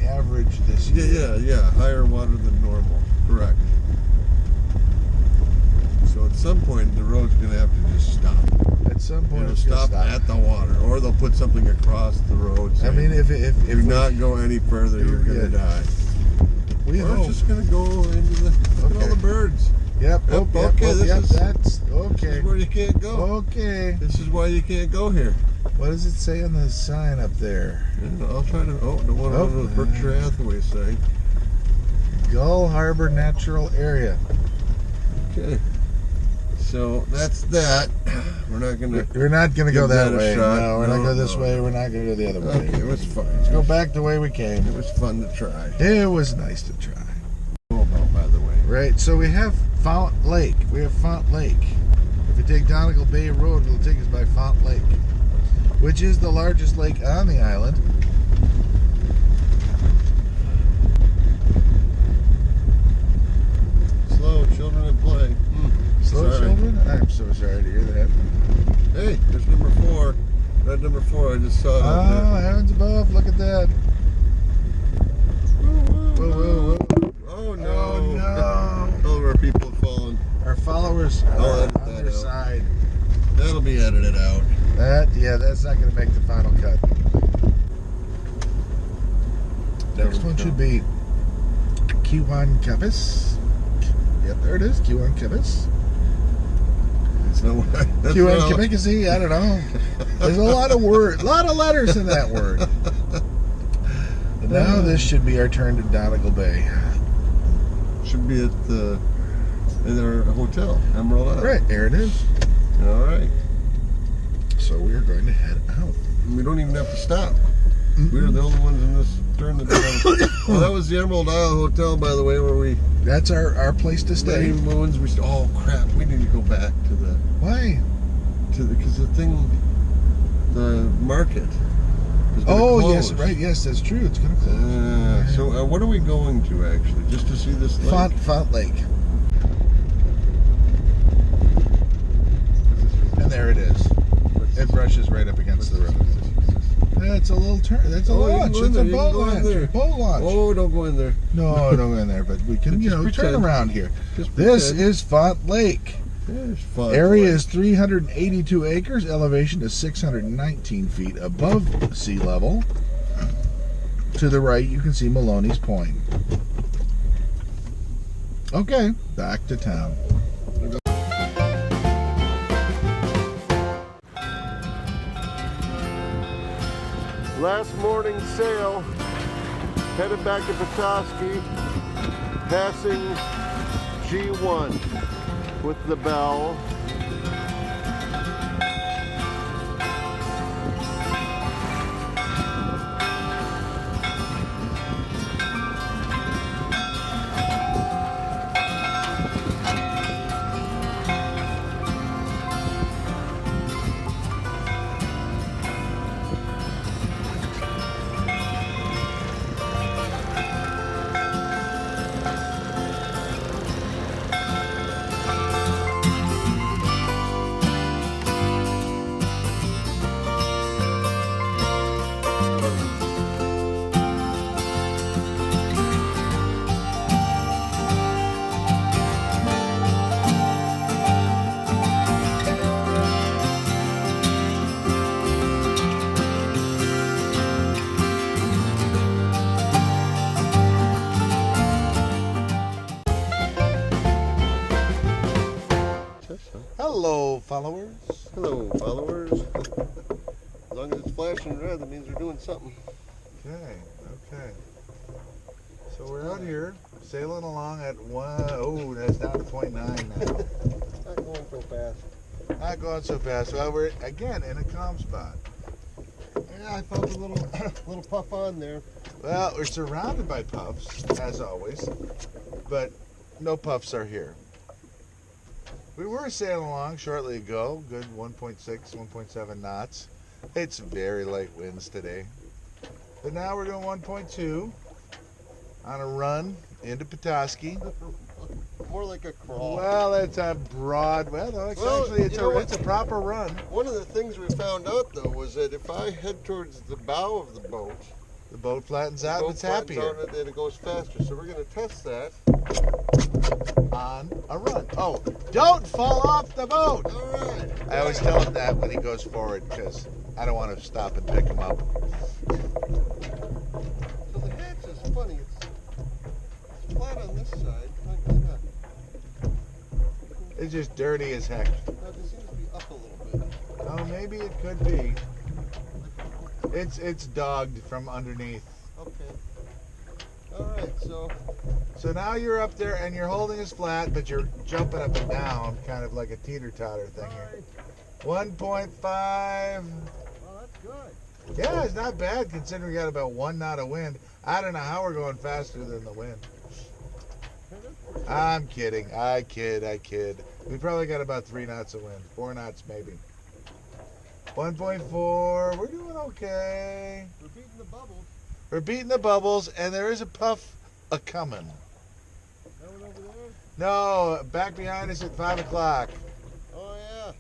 Speaker 3: average this year.
Speaker 1: Yeah. Higher water than normal. Correct. So at some point, the road's going to have to just stop.
Speaker 3: At some point,
Speaker 1: It'll
Speaker 3: it's gonna
Speaker 1: stop at the water, or they'll put something across the road.
Speaker 3: I mean, if
Speaker 1: do not go any further, you're going to die.
Speaker 3: we
Speaker 1: Or
Speaker 3: hope.
Speaker 1: it's just going to go into the look at all the birds.
Speaker 3: Yep.
Speaker 1: Yep,
Speaker 3: Okay.
Speaker 1: okay, this is-
Speaker 3: That's
Speaker 1: This
Speaker 3: okay.
Speaker 1: is where you can't go.
Speaker 3: Okay.
Speaker 1: This is why you can't go here.
Speaker 3: What does it say on the sign up there?
Speaker 1: I'll try to. Oh, don't want to go to the Berkshire Hathaway thing.
Speaker 3: Gull Harbor Natural Area.
Speaker 1: Okay. So that's that. We're not gonna.
Speaker 3: We're not going to go
Speaker 1: Give
Speaker 3: that
Speaker 1: that a
Speaker 3: way.
Speaker 1: shot.
Speaker 3: No, we're not
Speaker 1: No,
Speaker 3: going this
Speaker 1: no.
Speaker 3: way. We're not going to go the other way.
Speaker 1: Okay, it was fun.
Speaker 3: Let's go back the way we came.
Speaker 1: It was fun to try.
Speaker 3: It was nice to try.
Speaker 1: Oh, by the way.
Speaker 3: Right, so we have Font Lake. We have Font Lake. If we take Donegal Bay Road, it'll take us by Font Lake, which is the largest lake on the island.
Speaker 1: Slow, children at play.
Speaker 3: Slow
Speaker 1: Sorry.
Speaker 3: children? I'm so sorry to hear that.
Speaker 1: Hey, there's number 4. That number 4, I just saw it out
Speaker 3: Oh, heavens above, look at that.
Speaker 1: there.
Speaker 3: Whoa, whoa, whoa.
Speaker 1: Oh no!
Speaker 3: Oh, no.
Speaker 1: All of our people have fallen.
Speaker 3: Our followers
Speaker 1: I'll
Speaker 3: are
Speaker 1: edit
Speaker 3: on
Speaker 1: that
Speaker 3: their
Speaker 1: out.
Speaker 3: side.
Speaker 1: That'll be edited out.
Speaker 3: That's not going to make the final cut. Next one should be Kiwan Campus. Yep, there it is, Kiwan Campus.
Speaker 1: It's not what that's
Speaker 3: Kiwan
Speaker 1: not-
Speaker 3: Campus, I don't know. There's a lot of words, a lot of letters in that word. And now this should be our turn to Donegal Bay.
Speaker 1: Should be at our hotel, Emerald Isle.
Speaker 3: Right, there it is.
Speaker 1: All right.
Speaker 3: So we are going to head out.
Speaker 1: We don't even have to stop. We're the only ones in this turn the down. Well, that was the Emerald Isle Hotel, by the way, where we
Speaker 3: That's our place to stay.
Speaker 1: Oh crap! We need to go back to the
Speaker 3: Why?
Speaker 1: because the market. It's gonna
Speaker 3: Oh,
Speaker 1: close.
Speaker 3: yes, right. Yes, that's true. It's going to close.
Speaker 1: So what are we going to actually? Just to see this lake?
Speaker 3: Font Lake. And there it is. It brushes right up against the road. That's a little turn. That's a launch. It's a boat launch. Boat launch.
Speaker 1: Oh, don't go in there.
Speaker 3: No, don't go in there. But we can,
Speaker 1: Just
Speaker 3: turn
Speaker 1: pretend.
Speaker 3: around here.
Speaker 1: Just
Speaker 3: This
Speaker 1: pretend.
Speaker 3: is Font Lake.
Speaker 1: Yeah, it's fun.
Speaker 3: Area is 382 acres. Elevation is 619 feet above sea level. To the right, you can see Maloney's Point. Okay, back to town.
Speaker 1: Last morning's sail, headed back to Petoskey, passing G1 with the bell.
Speaker 3: Hello, followers.
Speaker 1: Hello, followers. As long as it's flashing red, that means we're doing something.
Speaker 3: Okay. So we're out here sailing along at that's down to 0.9 now.
Speaker 1: Not going so fast.
Speaker 3: Not going so fast. Well, we're again in a calm spot.
Speaker 1: Yeah, I felt a little puff on there.
Speaker 3: Well, we're surrounded by puffs, as always, but no puffs are here. We were sailing along shortly ago, good 1.6, 1.7 knots. It's very light winds today. But now we're doing 1.2 on a run into Petoskey.
Speaker 1: More like a crawl.
Speaker 3: Well, it's a broad, it's a proper run.
Speaker 1: One of the things we found out, though, was that if I head towards the bow of the boat,
Speaker 3: The boat flattens out and it's happier
Speaker 1: and it goes faster. So we're going to test that.
Speaker 3: on a run. Oh, don't fall off the boat!
Speaker 1: All right.
Speaker 3: I always tell him that when he goes forward because I don't want to stop and pick him up.
Speaker 1: So the hatch is funny. It's flat on this side. Like that.
Speaker 3: It's just dirty as heck.
Speaker 1: Now, it seems to be up a little bit.
Speaker 3: Oh, maybe it could be. It's dogged from underneath.
Speaker 1: Okay. All right.
Speaker 3: So now you're up there and you're holding us flat, but you're jumping up and down, kind of like a teeter-totter thing here. 1.5.
Speaker 1: Well, that's good.
Speaker 3: Yeah, it's not bad considering we got about 1 knot of wind. I don't know how we're going faster than the wind. I'm kidding. I kid. We probably got about 3 knots of wind. 4 knots maybe. 1.4. We're doing okay.
Speaker 1: We're beating the bubbles.
Speaker 3: We're beating the bubbles, and there is a puff a-coming.
Speaker 1: That one over there?
Speaker 3: No, back behind us at 5 o'clock.
Speaker 1: Oh, yeah.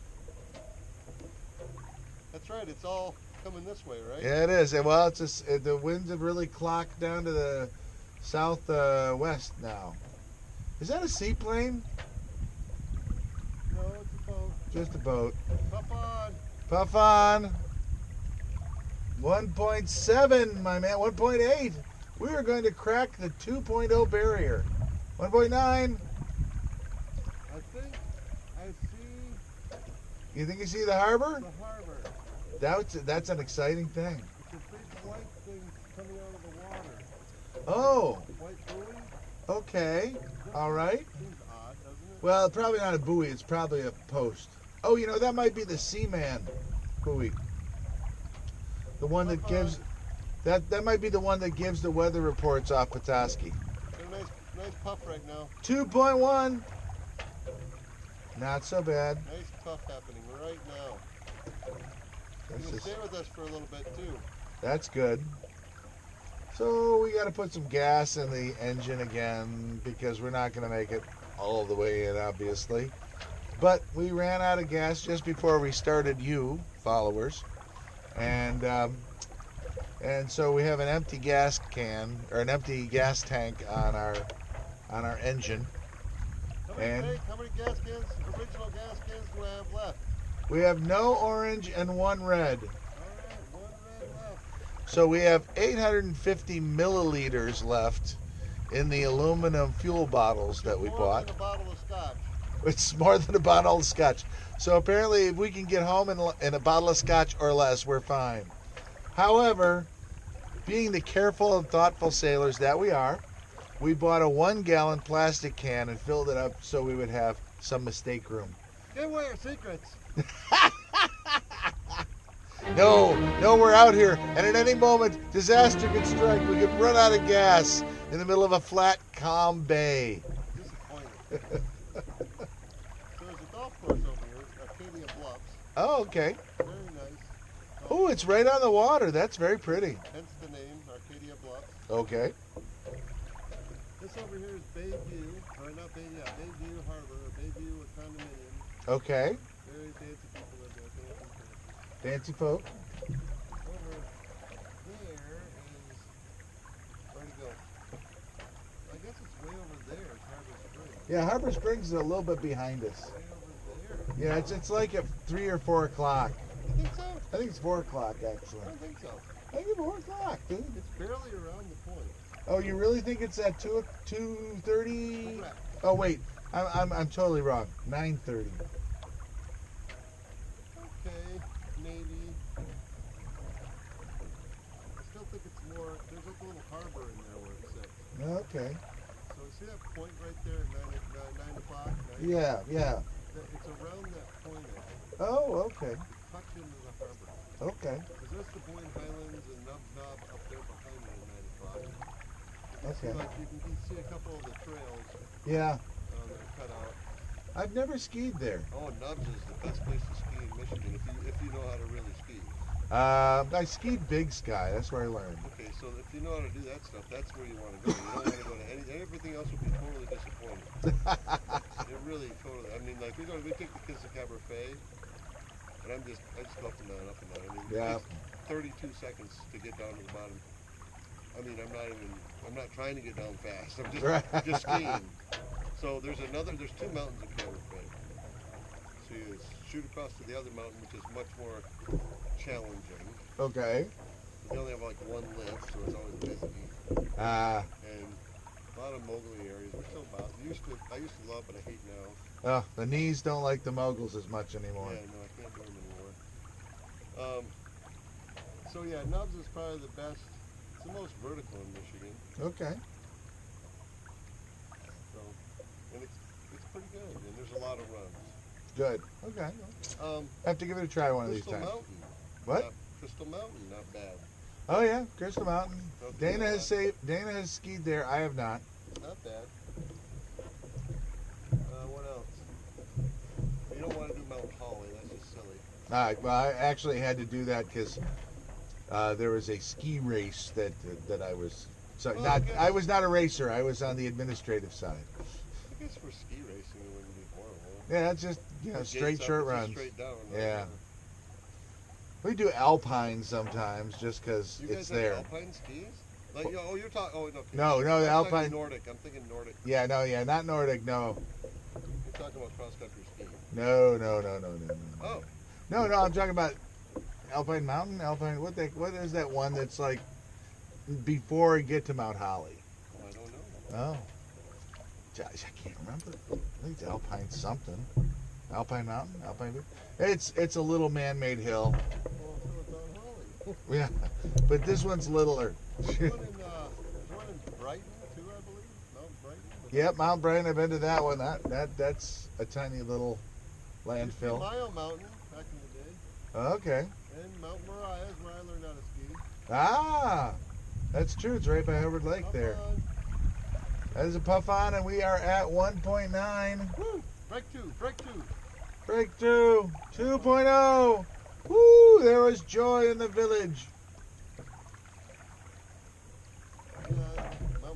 Speaker 1: That's right. It's all coming this way, right?
Speaker 3: Yeah, it is. Well, the winds have really clocked down to the southwest now. Is that a seaplane?
Speaker 1: No, it's a boat.
Speaker 3: Just a boat.
Speaker 1: Puff on.
Speaker 3: Puff on. 1.7, my man. 1.8. We are going to crack the 2.0 barrier. 1.9.
Speaker 1: I think I see
Speaker 3: You think you see the harbor?
Speaker 1: the harbor.
Speaker 3: That's an exciting thing.
Speaker 1: It's a big white thing coming out of the water.
Speaker 3: Oh,
Speaker 1: White buoy?
Speaker 3: okay. All right.
Speaker 1: Seems odd, doesn't it?
Speaker 3: Well, probably not a buoy. It's probably a post. Oh, that might be the Seaman buoy. The one that gives... That might be the one that gives the weather reports off Petoskey.
Speaker 1: Got a nice puff right now.
Speaker 3: 2.1. Not so bad.
Speaker 1: Nice puff happening right now. You
Speaker 3: This
Speaker 1: can
Speaker 3: is-
Speaker 1: stay with us for a little bit too.
Speaker 3: That's good. So we got to put some gas in the engine again because we're not going to make it all the way in, obviously. But we ran out of gas just before we started, you followers, and so we have an empty gas can or an empty gas tank on our engine.
Speaker 1: How many gas cans, original gas cans do I have left?
Speaker 3: We have no orange and one red.
Speaker 1: All right, one red left.
Speaker 3: So we have 850 milliliters left in the aluminum fuel bottles that we bought.
Speaker 1: More than a bottle of scotch.
Speaker 3: It's more than a bottle of scotch. So apparently if we can get home in a bottle of scotch or less, we're fine. However, being the careful and thoughtful sailors that we are, we bought a 1-gallon plastic can and filled it up so we would have some mistake room.
Speaker 1: Give away your secrets.
Speaker 3: No, we're out here, and at any moment, disaster could strike. We could run out of gas in the middle of a flat, calm bay.
Speaker 1: Disappointed. So there's a golf course over here, Arcadia Bluffs.
Speaker 3: Oh, okay.
Speaker 1: Very nice.
Speaker 3: Oh, it's right on the water. That's very pretty.
Speaker 1: Hence the name, Arcadia Bluffs.
Speaker 3: Okay.
Speaker 1: This over here is Bayview, or not Bayview, Bayview Harbor, or Bayview Condominium.
Speaker 3: Okay.
Speaker 1: Very fancy people live there.
Speaker 3: Fancy folk.
Speaker 1: Over there is, where'd it go? I guess it's way over there, it's Harbor Springs.
Speaker 3: Yeah, Harbor Springs is a little bit behind us.
Speaker 1: Way over there.
Speaker 3: Yeah, it's like at 3 or 4 o'clock.
Speaker 1: You think so?
Speaker 3: I think it's 4 o'clock, actually.
Speaker 1: I don't think so.
Speaker 3: I think it's 4 o'clock, dude.
Speaker 1: It's barely around the point.
Speaker 3: Oh, you really think it's at 2:30?
Speaker 1: Correct.
Speaker 3: Oh, wait. I'm totally wrong. 9:30.
Speaker 1: Okay, maybe. I still think it's more, there's like a little harbor in there where it's at.
Speaker 3: Okay.
Speaker 1: So see that point right there at 9 o'clock?
Speaker 3: Yeah.
Speaker 1: It's around that point, I think.
Speaker 3: Oh, okay.
Speaker 1: It's tucked into the harbor.
Speaker 3: Okay.
Speaker 1: Because there's the Boyne Highlands and Nub Nub up there behind me at 9 o'clock.
Speaker 3: Okay.
Speaker 1: See, like you can see a couple of the trails
Speaker 3: Yeah.
Speaker 1: that are cut out.
Speaker 3: I've never skied there.
Speaker 1: Oh, Nubs is the best place to ski in Michigan if you know how to really ski.
Speaker 3: I skied Big Sky. That's where I learned.
Speaker 1: Okay, so if you know how to do that stuff, that's where you want to go. You don't want to go to everything else will be totally disappointing. It really totally. I mean, like we take the kids to Cabernet, and I just go up and down. I mean,
Speaker 3: Yeah.
Speaker 1: it takes 32 seconds to get down to the bottom. I mean, I'm not trying to get down fast. I'm just skiing. So there's 2 mountains in Cabernet. So you shoot across to the other mountain, which is much more challenging.
Speaker 3: Okay.
Speaker 1: They only have like one lift, so it's always busy. And a lot of moguling areas. We're still about. I used to love, but I hate now.
Speaker 3: Oh, the knees don't like the moguls as much anymore.
Speaker 1: Yeah, no, I can't do them anymore. So yeah, Nubs is probably the best. It's the most vertical in Michigan.
Speaker 3: Okay.
Speaker 1: So, and it's pretty good, and there's a lot of runs.
Speaker 3: Good. Okay. I have to give it a try one of these
Speaker 1: Crystal
Speaker 3: times.
Speaker 1: Mountain.
Speaker 3: What?
Speaker 1: Crystal Mountain, not bad.
Speaker 3: Oh yeah, Crystal Mountain.
Speaker 1: Okay,
Speaker 3: Dana has skied there. I have not.
Speaker 1: Not bad. What else? You don't want to do Mount Holly. That's just silly.
Speaker 3: All right. Well, I actually had to do that because there was a ski race that I was. So
Speaker 1: Well,
Speaker 3: I was not a racer. I was on the administrative side.
Speaker 1: I guess for ski racing it wouldn't be horrible.
Speaker 3: Yeah, it's just
Speaker 1: It's
Speaker 3: straight
Speaker 1: up,
Speaker 3: short
Speaker 1: it's just
Speaker 3: runs.
Speaker 1: Straight down.
Speaker 3: Yeah. We do alpine sometimes just because
Speaker 1: You guys
Speaker 3: it's
Speaker 1: have
Speaker 3: there.
Speaker 1: alpine skis? Like, you're talking. Oh, no. Okay.
Speaker 3: No, the
Speaker 1: I'm talking
Speaker 3: alpine.
Speaker 1: Nordic. I'm thinking Nordic.
Speaker 3: Yeah, not Nordic. No.
Speaker 1: You're talking about cross country skiing.
Speaker 3: No.
Speaker 1: Oh.
Speaker 3: No, I'm talking about Alpine Mountain. Alpine. What is that one that's like before you get to Mount Holly?
Speaker 1: I don't know.
Speaker 3: Oh. Gosh, I can't remember. I think it's Alpine something. Alpine Mountain? It's a little man-made hill.
Speaker 1: Well, so it's on Holly.
Speaker 3: Yeah, but this one's littler.
Speaker 1: There's one in Brighton too, I believe. Mount Brighton.
Speaker 3: Yep, Mount Brighton. I've been to that one. That's a tiny little landfill.
Speaker 1: Mile Mountain back in the day,
Speaker 3: Okay.
Speaker 1: and Mount Moriah is where I learned how to ski.
Speaker 3: Ah, that's true. It's right by Hubbard Lake
Speaker 1: Up
Speaker 3: there.
Speaker 1: on.
Speaker 3: That is a puff on, and we are at 1.9.
Speaker 1: Woo! Breakthrough!
Speaker 3: Breakthrough 2.0. Woo! There was joy in the village.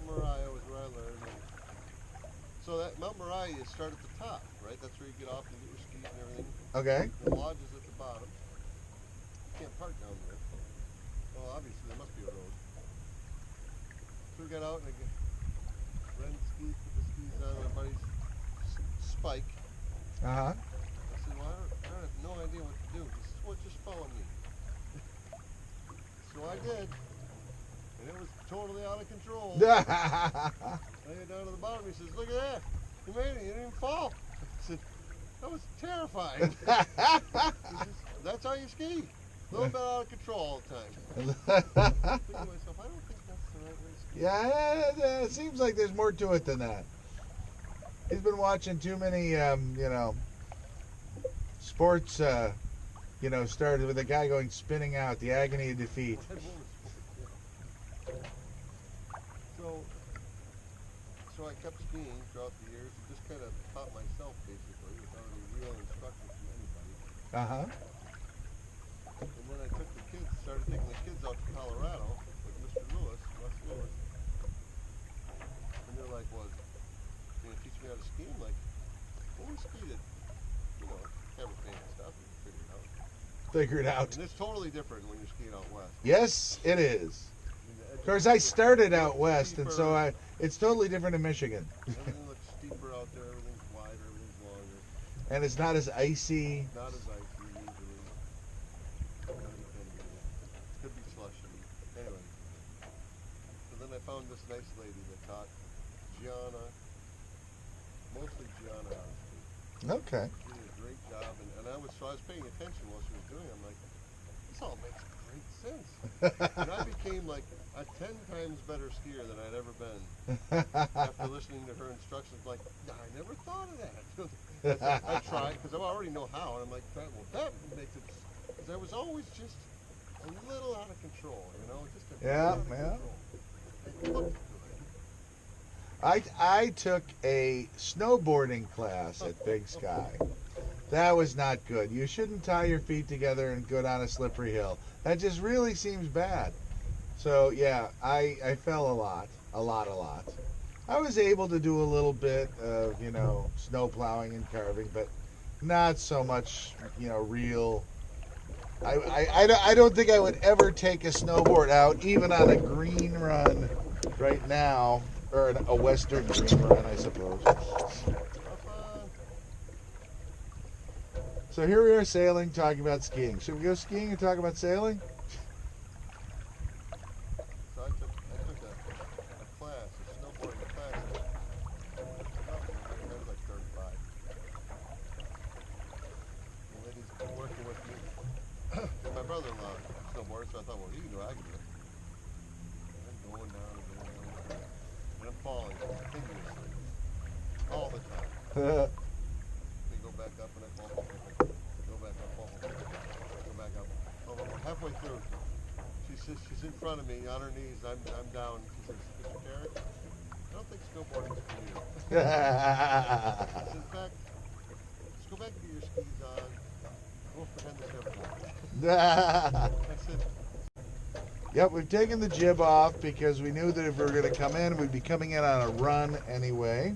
Speaker 1: Mount Moriah was where I learned. And so that Mount Moriah, you start at the top, right? That's where you get off and get your skis and everything.
Speaker 3: Okay.
Speaker 1: The lodge is at the bottom. You can't park down there. Well, obviously there must be a road. So we got out and I rented skis, put the skis on my buddy's spike.
Speaker 3: Uh-huh.
Speaker 1: I said, well, I have no idea what to do. He says, well, just follow me. So I did. And it was totally out of control. I get down to the bottom. He says, look at that. You made it. You didn't even fall. I said, that was terrifying. He says, that's how you ski. A little bit out of control all the time. I'm thinking to myself, I don't think that's the right way to ski.
Speaker 3: Yeah, it seems like there's more to it than that. He's been watching too many, sports, started with a guy going spinning out, the agony of defeat.
Speaker 1: So I kept skiing throughout the years and just kind of taught myself basically without any real instruction from anybody.
Speaker 3: Uh-huh.
Speaker 1: And then I started taking the kids out to Colorado with Mr. Lewis, Wes Lewis. And they're like, well, you gonna teach me how to ski? I'm like, well, we skied at, Cabernet and stuff, and
Speaker 3: Figure it out.
Speaker 1: And it's totally different when you're skiing out west.
Speaker 3: Yes, it is. Of course, I started out west, and so it's totally different in Michigan.
Speaker 1: Everything looks steeper out there, everything's wider, everything's longer.
Speaker 3: And it's not as icy.
Speaker 1: Not as icy usually. It could be slushy. Anyway. So then I found this nice lady that taught mostly Gianna how to ski.
Speaker 3: Okay.
Speaker 1: She did a great job, and I was paying attention while she was doing it. I'm like, this all makes great sense. And I became like a 10 times better skier than I'd ever been after listening to her instructions. Like, I never thought of that. I tried because I already know how, and I'm like, well, that makes it. Because I was always just a little out of control, just a little out of control. It looked good.
Speaker 3: I took a snowboarding class at Big Sky. That was not good. You shouldn't tie your feet together and go down a slippery hill. That just really seems bad. So yeah, I fell a lot. I was able to do a little bit of, snow plowing and carving, but not so much, real. I don't think I would ever take a snowboard out, even on a green run right now, or a western green run, I suppose. So here we are sailing, talking about skiing. Should we go skiing and talk about sailing?
Speaker 1: So I took a class, a snowboarding class. I was like 35. The lady's working with me. My brother-in-law snowboards, so I thought, well, he can do it, I can do it. And I'm going down and going down. And I'm falling continuously. All the time. We go back up and I fall. Go back up, fall. Go back up. Oh, halfway through, she's in front of me on her knees. I'm down. She says, Mr. Derek, I don't think snowboarding's for you. I said, in fact, just go back and get your skis on. We'll pretend this never happened. I said,
Speaker 3: Yep, we've taken the jib off because we knew that if we were going to come in, we'd be coming in on a run anyway.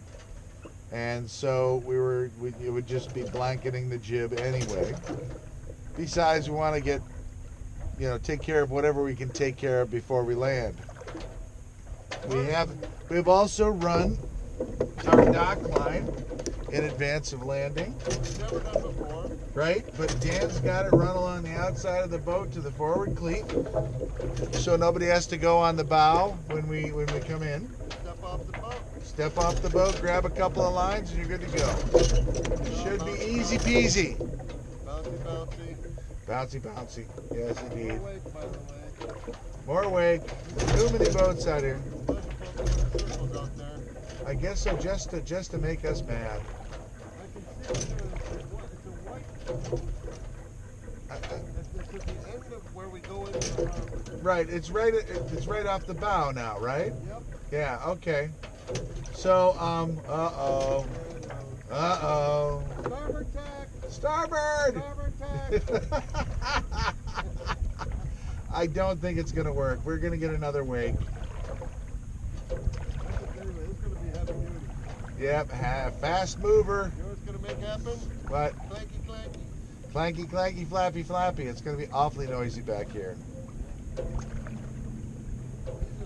Speaker 3: And so it would just be blanketing the jib anyway. Besides, we want to get, take care of whatever we can take care of before we land. We've also run our dock line in advance of landing.
Speaker 1: never done before.
Speaker 3: Right, but Dan's got it run along the outside of the boat to the forward cleat, so nobody has to go on the bow when we come in.
Speaker 1: Step off the boat.
Speaker 3: Step off the boat, grab a couple of lines, and you're good to go. Should be easy peasy.
Speaker 1: Bouncy, bouncy.
Speaker 3: Bouncy, bouncy. Yes, indeed.
Speaker 1: More wake, by the way.
Speaker 3: More wake. Too many boats out here.
Speaker 1: Circles out there.
Speaker 3: I guess so, just to make us mad.
Speaker 1: I can see it's a white. It's at the end of where we go into the harbor.
Speaker 3: Right, it's right off the bow now, right?
Speaker 1: Yep.
Speaker 3: Yeah. Okay. So, uh-oh.
Speaker 1: Starboard tack.
Speaker 3: Starboard!
Speaker 1: Starboard tack.
Speaker 3: I don't think it's going to work. We're going to get another wake. Yep, fast mover.
Speaker 1: You know what's gonna make happen?
Speaker 3: What?
Speaker 1: Clanky, clanky.
Speaker 3: Clanky, clanky, flappy, flappy. It's going to be awfully noisy back here.
Speaker 1: He's in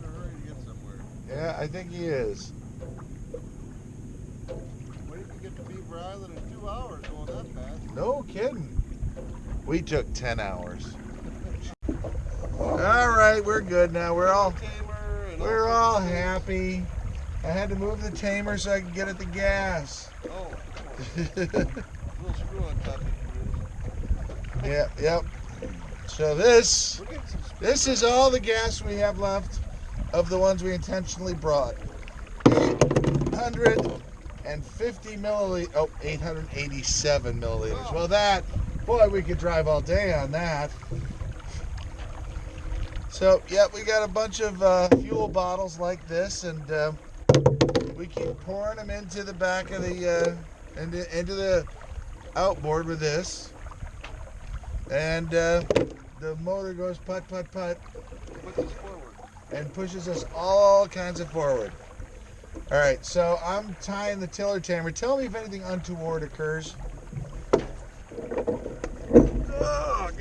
Speaker 1: a hurry to get somewhere.
Speaker 3: Yeah, I think he is.
Speaker 1: When did you get to Beaver Island in 2 hours going that fast?
Speaker 3: No kidding. We took 10 hours. All right, we're good now. We're all happy. I had to move the tamer so I could get at the gas.
Speaker 1: Oh. Little screw on top of it.
Speaker 3: Yep. So this is all the gas we have left of the ones we intentionally brought. 850 milliliters. Oh, 887 milliliters. Well, boy, we could drive all day on that. So, we got a bunch of fuel bottles like this, and we keep pouring them into the back of the into the outboard with this, and the motor goes putt putt putt,
Speaker 1: Push us forward.
Speaker 3: and pushes us all kinds of forward. All right, so I'm tying the tiller tamer. Tell me if anything untoward occurs. Ugh.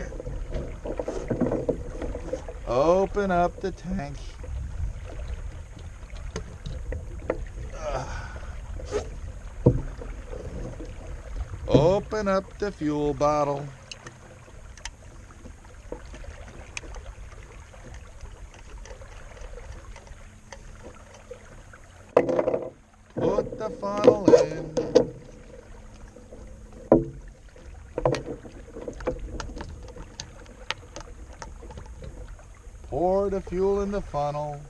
Speaker 3: Open up the tank. Open up the fuel bottle. Put the funnel in. Pour the fuel in the funnel.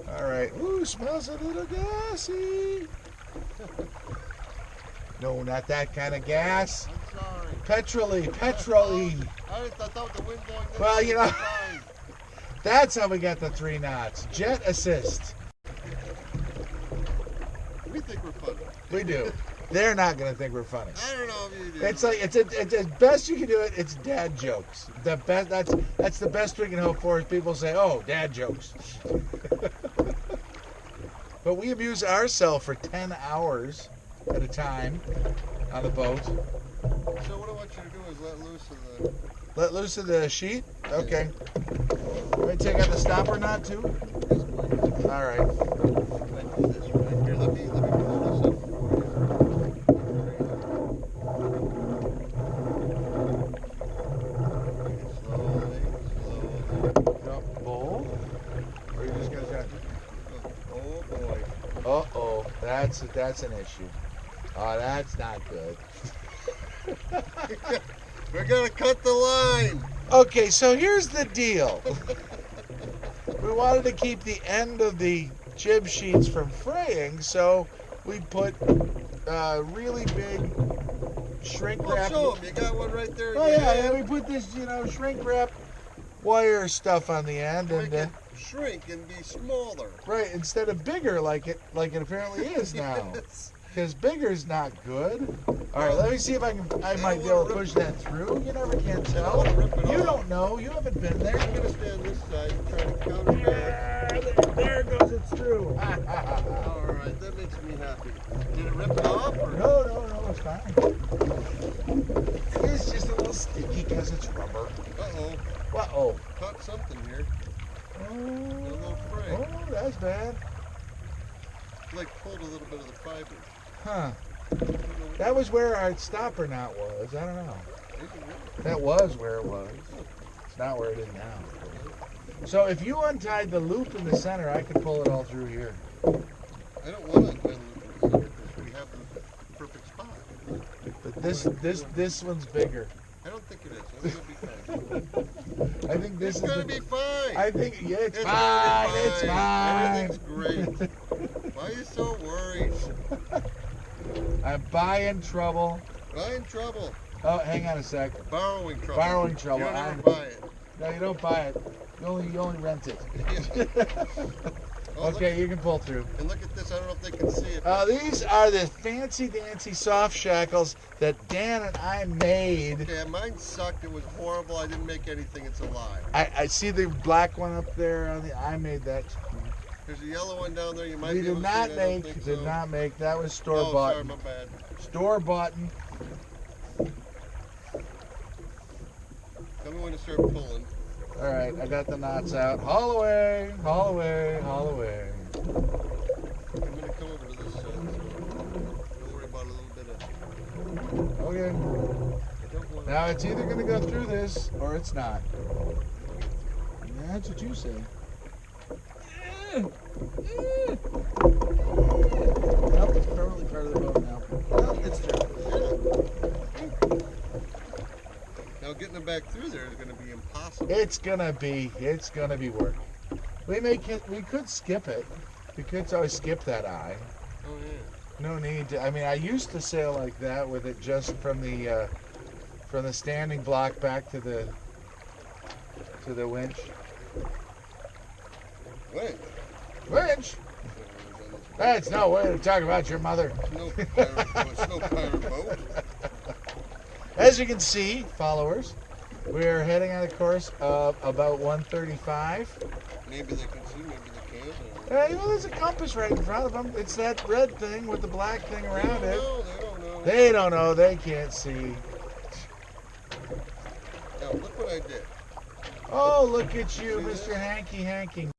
Speaker 3: All right. Ooh, smells a little gassy. No, not that kind of gas.
Speaker 1: I'm sorry.
Speaker 3: Petrol-y.
Speaker 1: I thought the wind blowing this
Speaker 3: Well,
Speaker 1: way
Speaker 3: you know,
Speaker 1: was fine.
Speaker 3: that's how we got the 3 knots. Jet assist.
Speaker 1: We think we're funny.
Speaker 3: We do. They're not going to think we're funny.
Speaker 1: I don't know if you do.
Speaker 3: It's like it's as best you can do it. It's dad jokes. The best. That's the best we can hope for. Is people say, "Oh, dad jokes." But we amuse ourselves for 10 hours at a time on the boat.
Speaker 1: So what I want you to do is
Speaker 3: Let loose of the sheet. Okay. Let me take out the stopper knot too. All right.
Speaker 1: Let me do this right here. Let me pull this up for you. Slowly.
Speaker 3: Jump bowl. Or are you just gonna try?
Speaker 1: Oh boy.
Speaker 3: Uh-oh, that's an issue. Oh, that's not good.
Speaker 1: We're gonna cut the line.
Speaker 3: Okay, so here's the deal. We wanted to keep the end of the jib sheets from fraying, so we put really big shrink wrap.
Speaker 1: Show them. You got one right there.
Speaker 3: Oh yeah, we put this, shrink wrap wire stuff on the end,
Speaker 1: Make
Speaker 3: and
Speaker 1: it shrink and be smaller.
Speaker 3: right, instead of bigger like it apparently is now.
Speaker 1: Yes.
Speaker 3: Because bigger's not good. All right, let me see if I might be able to push that through. You never can tell. You don't know. You haven't been there.
Speaker 1: I'm gonna stay on this side and try to counter back.
Speaker 3: There goes it's through.
Speaker 1: All right, that makes me happy. Did it rip it off? Or?
Speaker 3: No, it's fine. It's just a little sticky because it's rubber.
Speaker 1: Uh-oh.
Speaker 3: Uh-oh.
Speaker 1: Caught something here. A
Speaker 3: Oh,
Speaker 1: little fray.
Speaker 3: that's bad.
Speaker 1: Like pulled a little bit of the fiber.
Speaker 3: Huh. That was where our stopper knot was. I don't know. That was where it was. It's not where it is now. So if you untied the loop in the center, I could pull it all through here.
Speaker 1: I don't want to untie the loop because we have the perfect spot.
Speaker 3: But this one's bigger.
Speaker 1: I don't think it is. I think it'll be fine.
Speaker 3: I think this
Speaker 1: It's
Speaker 3: is
Speaker 1: gonna be fine.
Speaker 3: I think it's
Speaker 1: It's
Speaker 3: fine.
Speaker 1: gonna be
Speaker 3: It's fine.
Speaker 1: Everything's great. Why are you so worried?
Speaker 3: I'm buying trouble.
Speaker 1: Buying trouble.
Speaker 3: Oh, hang on a sec.
Speaker 1: Borrowing trouble.
Speaker 3: Borrowing trouble.
Speaker 1: You don't ever buy it.
Speaker 3: No, you don't buy it. You only rent it.
Speaker 1: Oh,
Speaker 3: Okay, you can pull through.
Speaker 1: And look at this. I don't know if they can see it.
Speaker 3: These are the fancy dancy soft shackles that Dan and I made.
Speaker 1: Okay, mine sucked. It was horrible. I didn't make anything. It's a lie.
Speaker 3: I see the black one up there. I made that.
Speaker 1: There's a yellow one down there. You might
Speaker 3: We
Speaker 1: be
Speaker 3: did
Speaker 1: able to
Speaker 3: not
Speaker 1: see it. I don't
Speaker 3: make.
Speaker 1: think
Speaker 3: Did
Speaker 1: so.
Speaker 3: not make. That was store
Speaker 1: Oh,
Speaker 3: bought.
Speaker 1: sorry, my bad.
Speaker 3: Store bought.
Speaker 1: Tell me when to start pulling.
Speaker 3: All right, I got the knots out. Haul away, haul away, haul away.
Speaker 1: I'm gonna come over to this side. So don't worry about a little bit of.
Speaker 3: Okay.
Speaker 1: I don't want.
Speaker 3: Now it's either gonna go through this or it's not. That's what you say. Nope, it's permanently part of the boat now. Well, it's through.
Speaker 1: Now getting them back through there is gonna be impossible.
Speaker 3: It's gonna be work. We could skip it. We could always skip that eye.
Speaker 1: Oh yeah.
Speaker 3: No need to. I mean, I used to sail like that with it just from the standing block back to the winch.
Speaker 1: Wait.
Speaker 3: Winch? That's no way to talk about your mother.
Speaker 1: It's no pirate boat.
Speaker 3: As you can see, followers, we're heading on a course of about 135.
Speaker 1: Maybe they can see, maybe they can't.
Speaker 3: Hey, well, there's a compass right in front of them. It's that red thing with the black thing around it.
Speaker 1: They don't know.
Speaker 3: They don't know. They can't see.
Speaker 1: Now look what I did.
Speaker 3: Oh, look at you, Mr. Hanky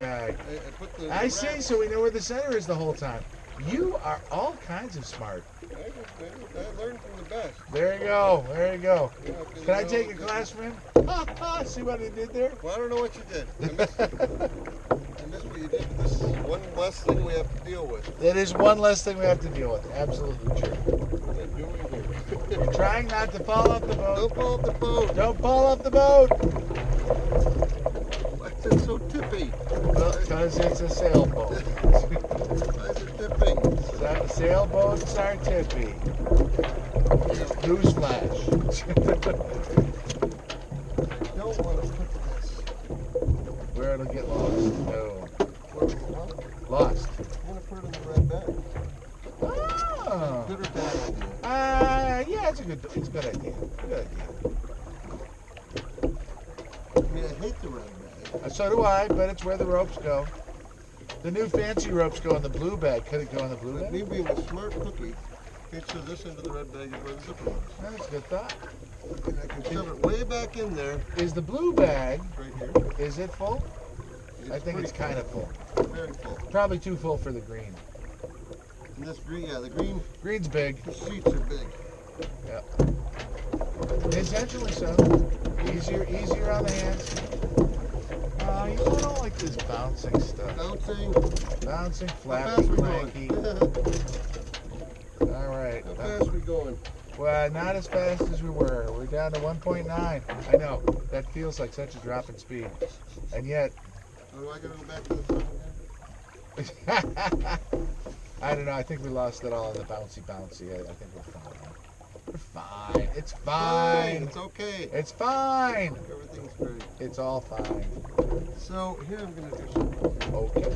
Speaker 3: Bag.
Speaker 1: I put the
Speaker 3: I see, so we know where the center is the whole time. You are all kinds of smart.
Speaker 1: I learned from the best.
Speaker 3: There you go. There you go.
Speaker 1: You know, 'cause
Speaker 3: Can I
Speaker 1: you
Speaker 3: take
Speaker 1: know,
Speaker 3: a class from him? See what he did there?
Speaker 1: Well, I don't know what you did. I missed what you did. This is one less thing we have to deal with.
Speaker 3: It is one less thing we have to deal with. Absolutely true.
Speaker 1: What am I doing here?
Speaker 3: You're trying not to fall off the boat.
Speaker 1: Don't fall off the boat.
Speaker 3: Don't fall off the boat.
Speaker 1: Why is it so tippy?
Speaker 3: Because it's a sailboat.
Speaker 1: Why is it tipping?
Speaker 3: Sailboats are tippy. Newsflash.
Speaker 1: I don't want to put this.
Speaker 3: Where it'll get lost. No.
Speaker 1: Where we want.
Speaker 3: Lost.
Speaker 1: I'm going to put it in the red bag.
Speaker 3: Oh.
Speaker 1: Good or bad idea?
Speaker 3: Yeah, it's a good idea. Good idea.
Speaker 1: I mean, I hate the red bag.
Speaker 3: So do I, but it's where the ropes go. The new fancy ropes go in the blue bag. Could it go in the blue
Speaker 1: But
Speaker 3: bag?
Speaker 1: me being a smart cookie, picture this into the red bag is where the zipper was.
Speaker 3: That's a good thought.
Speaker 1: And I can shove it way back in there,
Speaker 3: Is the blue bag,
Speaker 1: right here.
Speaker 3: is it full? I think it's kind of full.
Speaker 1: Very full.
Speaker 3: Probably too full for the green.
Speaker 1: And this green, yeah, the green,
Speaker 3: Green's big.
Speaker 1: the sheets are big.
Speaker 3: Intentionally so. Easier on the hands. You know, I don't like this bouncing stuff. Bouncing,
Speaker 1: How
Speaker 3: flappy,
Speaker 1: fast we
Speaker 3: clanky.
Speaker 1: going?
Speaker 3: All right.
Speaker 1: How fast we going?
Speaker 3: Well, not as fast as we were. We're down to 1.9. I know. That feels like such a drop in speed. And yet,
Speaker 1: Oh, do I gotta go back to the front again?
Speaker 3: I don't know. I think we lost it all in the bouncy. I think we're fine. We're fine. It's fine.
Speaker 1: It's okay.
Speaker 3: It's fine.
Speaker 1: Everything's great.
Speaker 3: It's all fine.
Speaker 1: So here I'm gonna do something.
Speaker 3: Okay.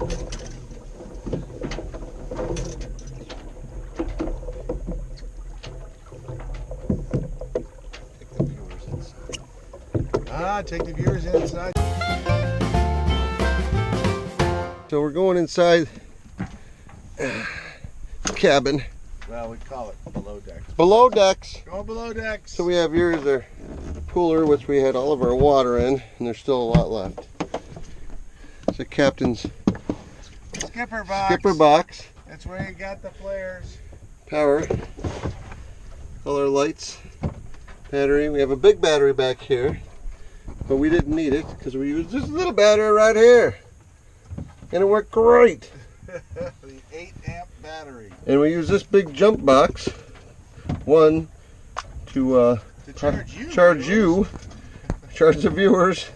Speaker 1: Take the viewers inside.
Speaker 3: Take the viewers inside.
Speaker 1: So we're going inside the cabin.
Speaker 3: Well, we call it below decks.
Speaker 1: Below decks.
Speaker 3: Go below decks.
Speaker 1: So we have here's our cooler, which we had all of our water in, and there's still a lot left. It's the captain's
Speaker 3: skipper box.
Speaker 1: skipper box.
Speaker 3: That's where you got the flares.
Speaker 1: Power. All our lights. Battery. We have a big battery back here, but we didn't need it because we used this little battery right here. And it worked great.
Speaker 3: The 8 amp battery.
Speaker 1: And we use this big jump box. One to charge the viewers,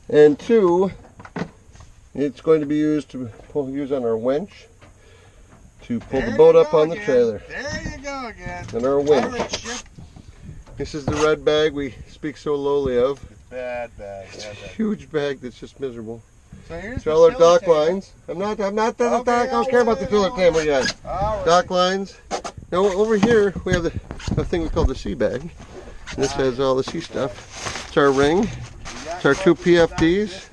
Speaker 1: and two, it's going to be used to use on our winch to pull the boat up on the trailer.
Speaker 3: There you go again.
Speaker 1: And our winch.
Speaker 3: Pirate ship.
Speaker 1: This is the red bag we speak so lowly of.
Speaker 3: Bad bag.
Speaker 1: It's a huge bag that's just miserable.
Speaker 3: So here's
Speaker 1: So all our
Speaker 3: the
Speaker 1: dock
Speaker 3: tiller
Speaker 1: lines. I'm not
Speaker 3: Okay,
Speaker 1: I don't care about the tiller camera yet.
Speaker 3: All right.
Speaker 1: Dock lines. Now over here we have a thing we call the sea bag. And this has all the sea stuff. It's our ring. It's our two PFDs.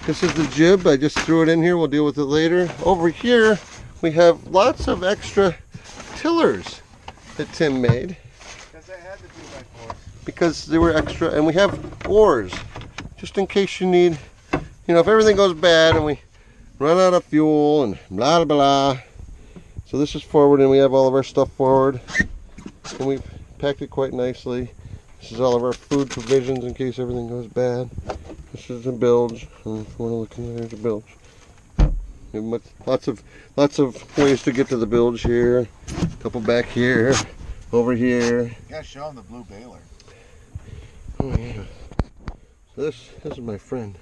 Speaker 1: This is the jib. I just threw it in here. We'll deal with it later. Over here, we have lots of extra tillers that Tim made.
Speaker 3: Because I had the 2x4s.
Speaker 1: Because they were extra. And we have oars, just in case you need, you know, if everything goes bad and we run out of fuel and blah, blah, blah. So this is forward, and we have all of our stuff forward. And we've packed it quite nicely. This is all of our food provisions in case everything goes bad. This is the bilge. And if you want to look in there, there's the bilge. Lots of ways to get to the bilge here. A couple back here, over here.
Speaker 3: You gotta show them the blue baler.
Speaker 1: Oh yeah. So this is my friend.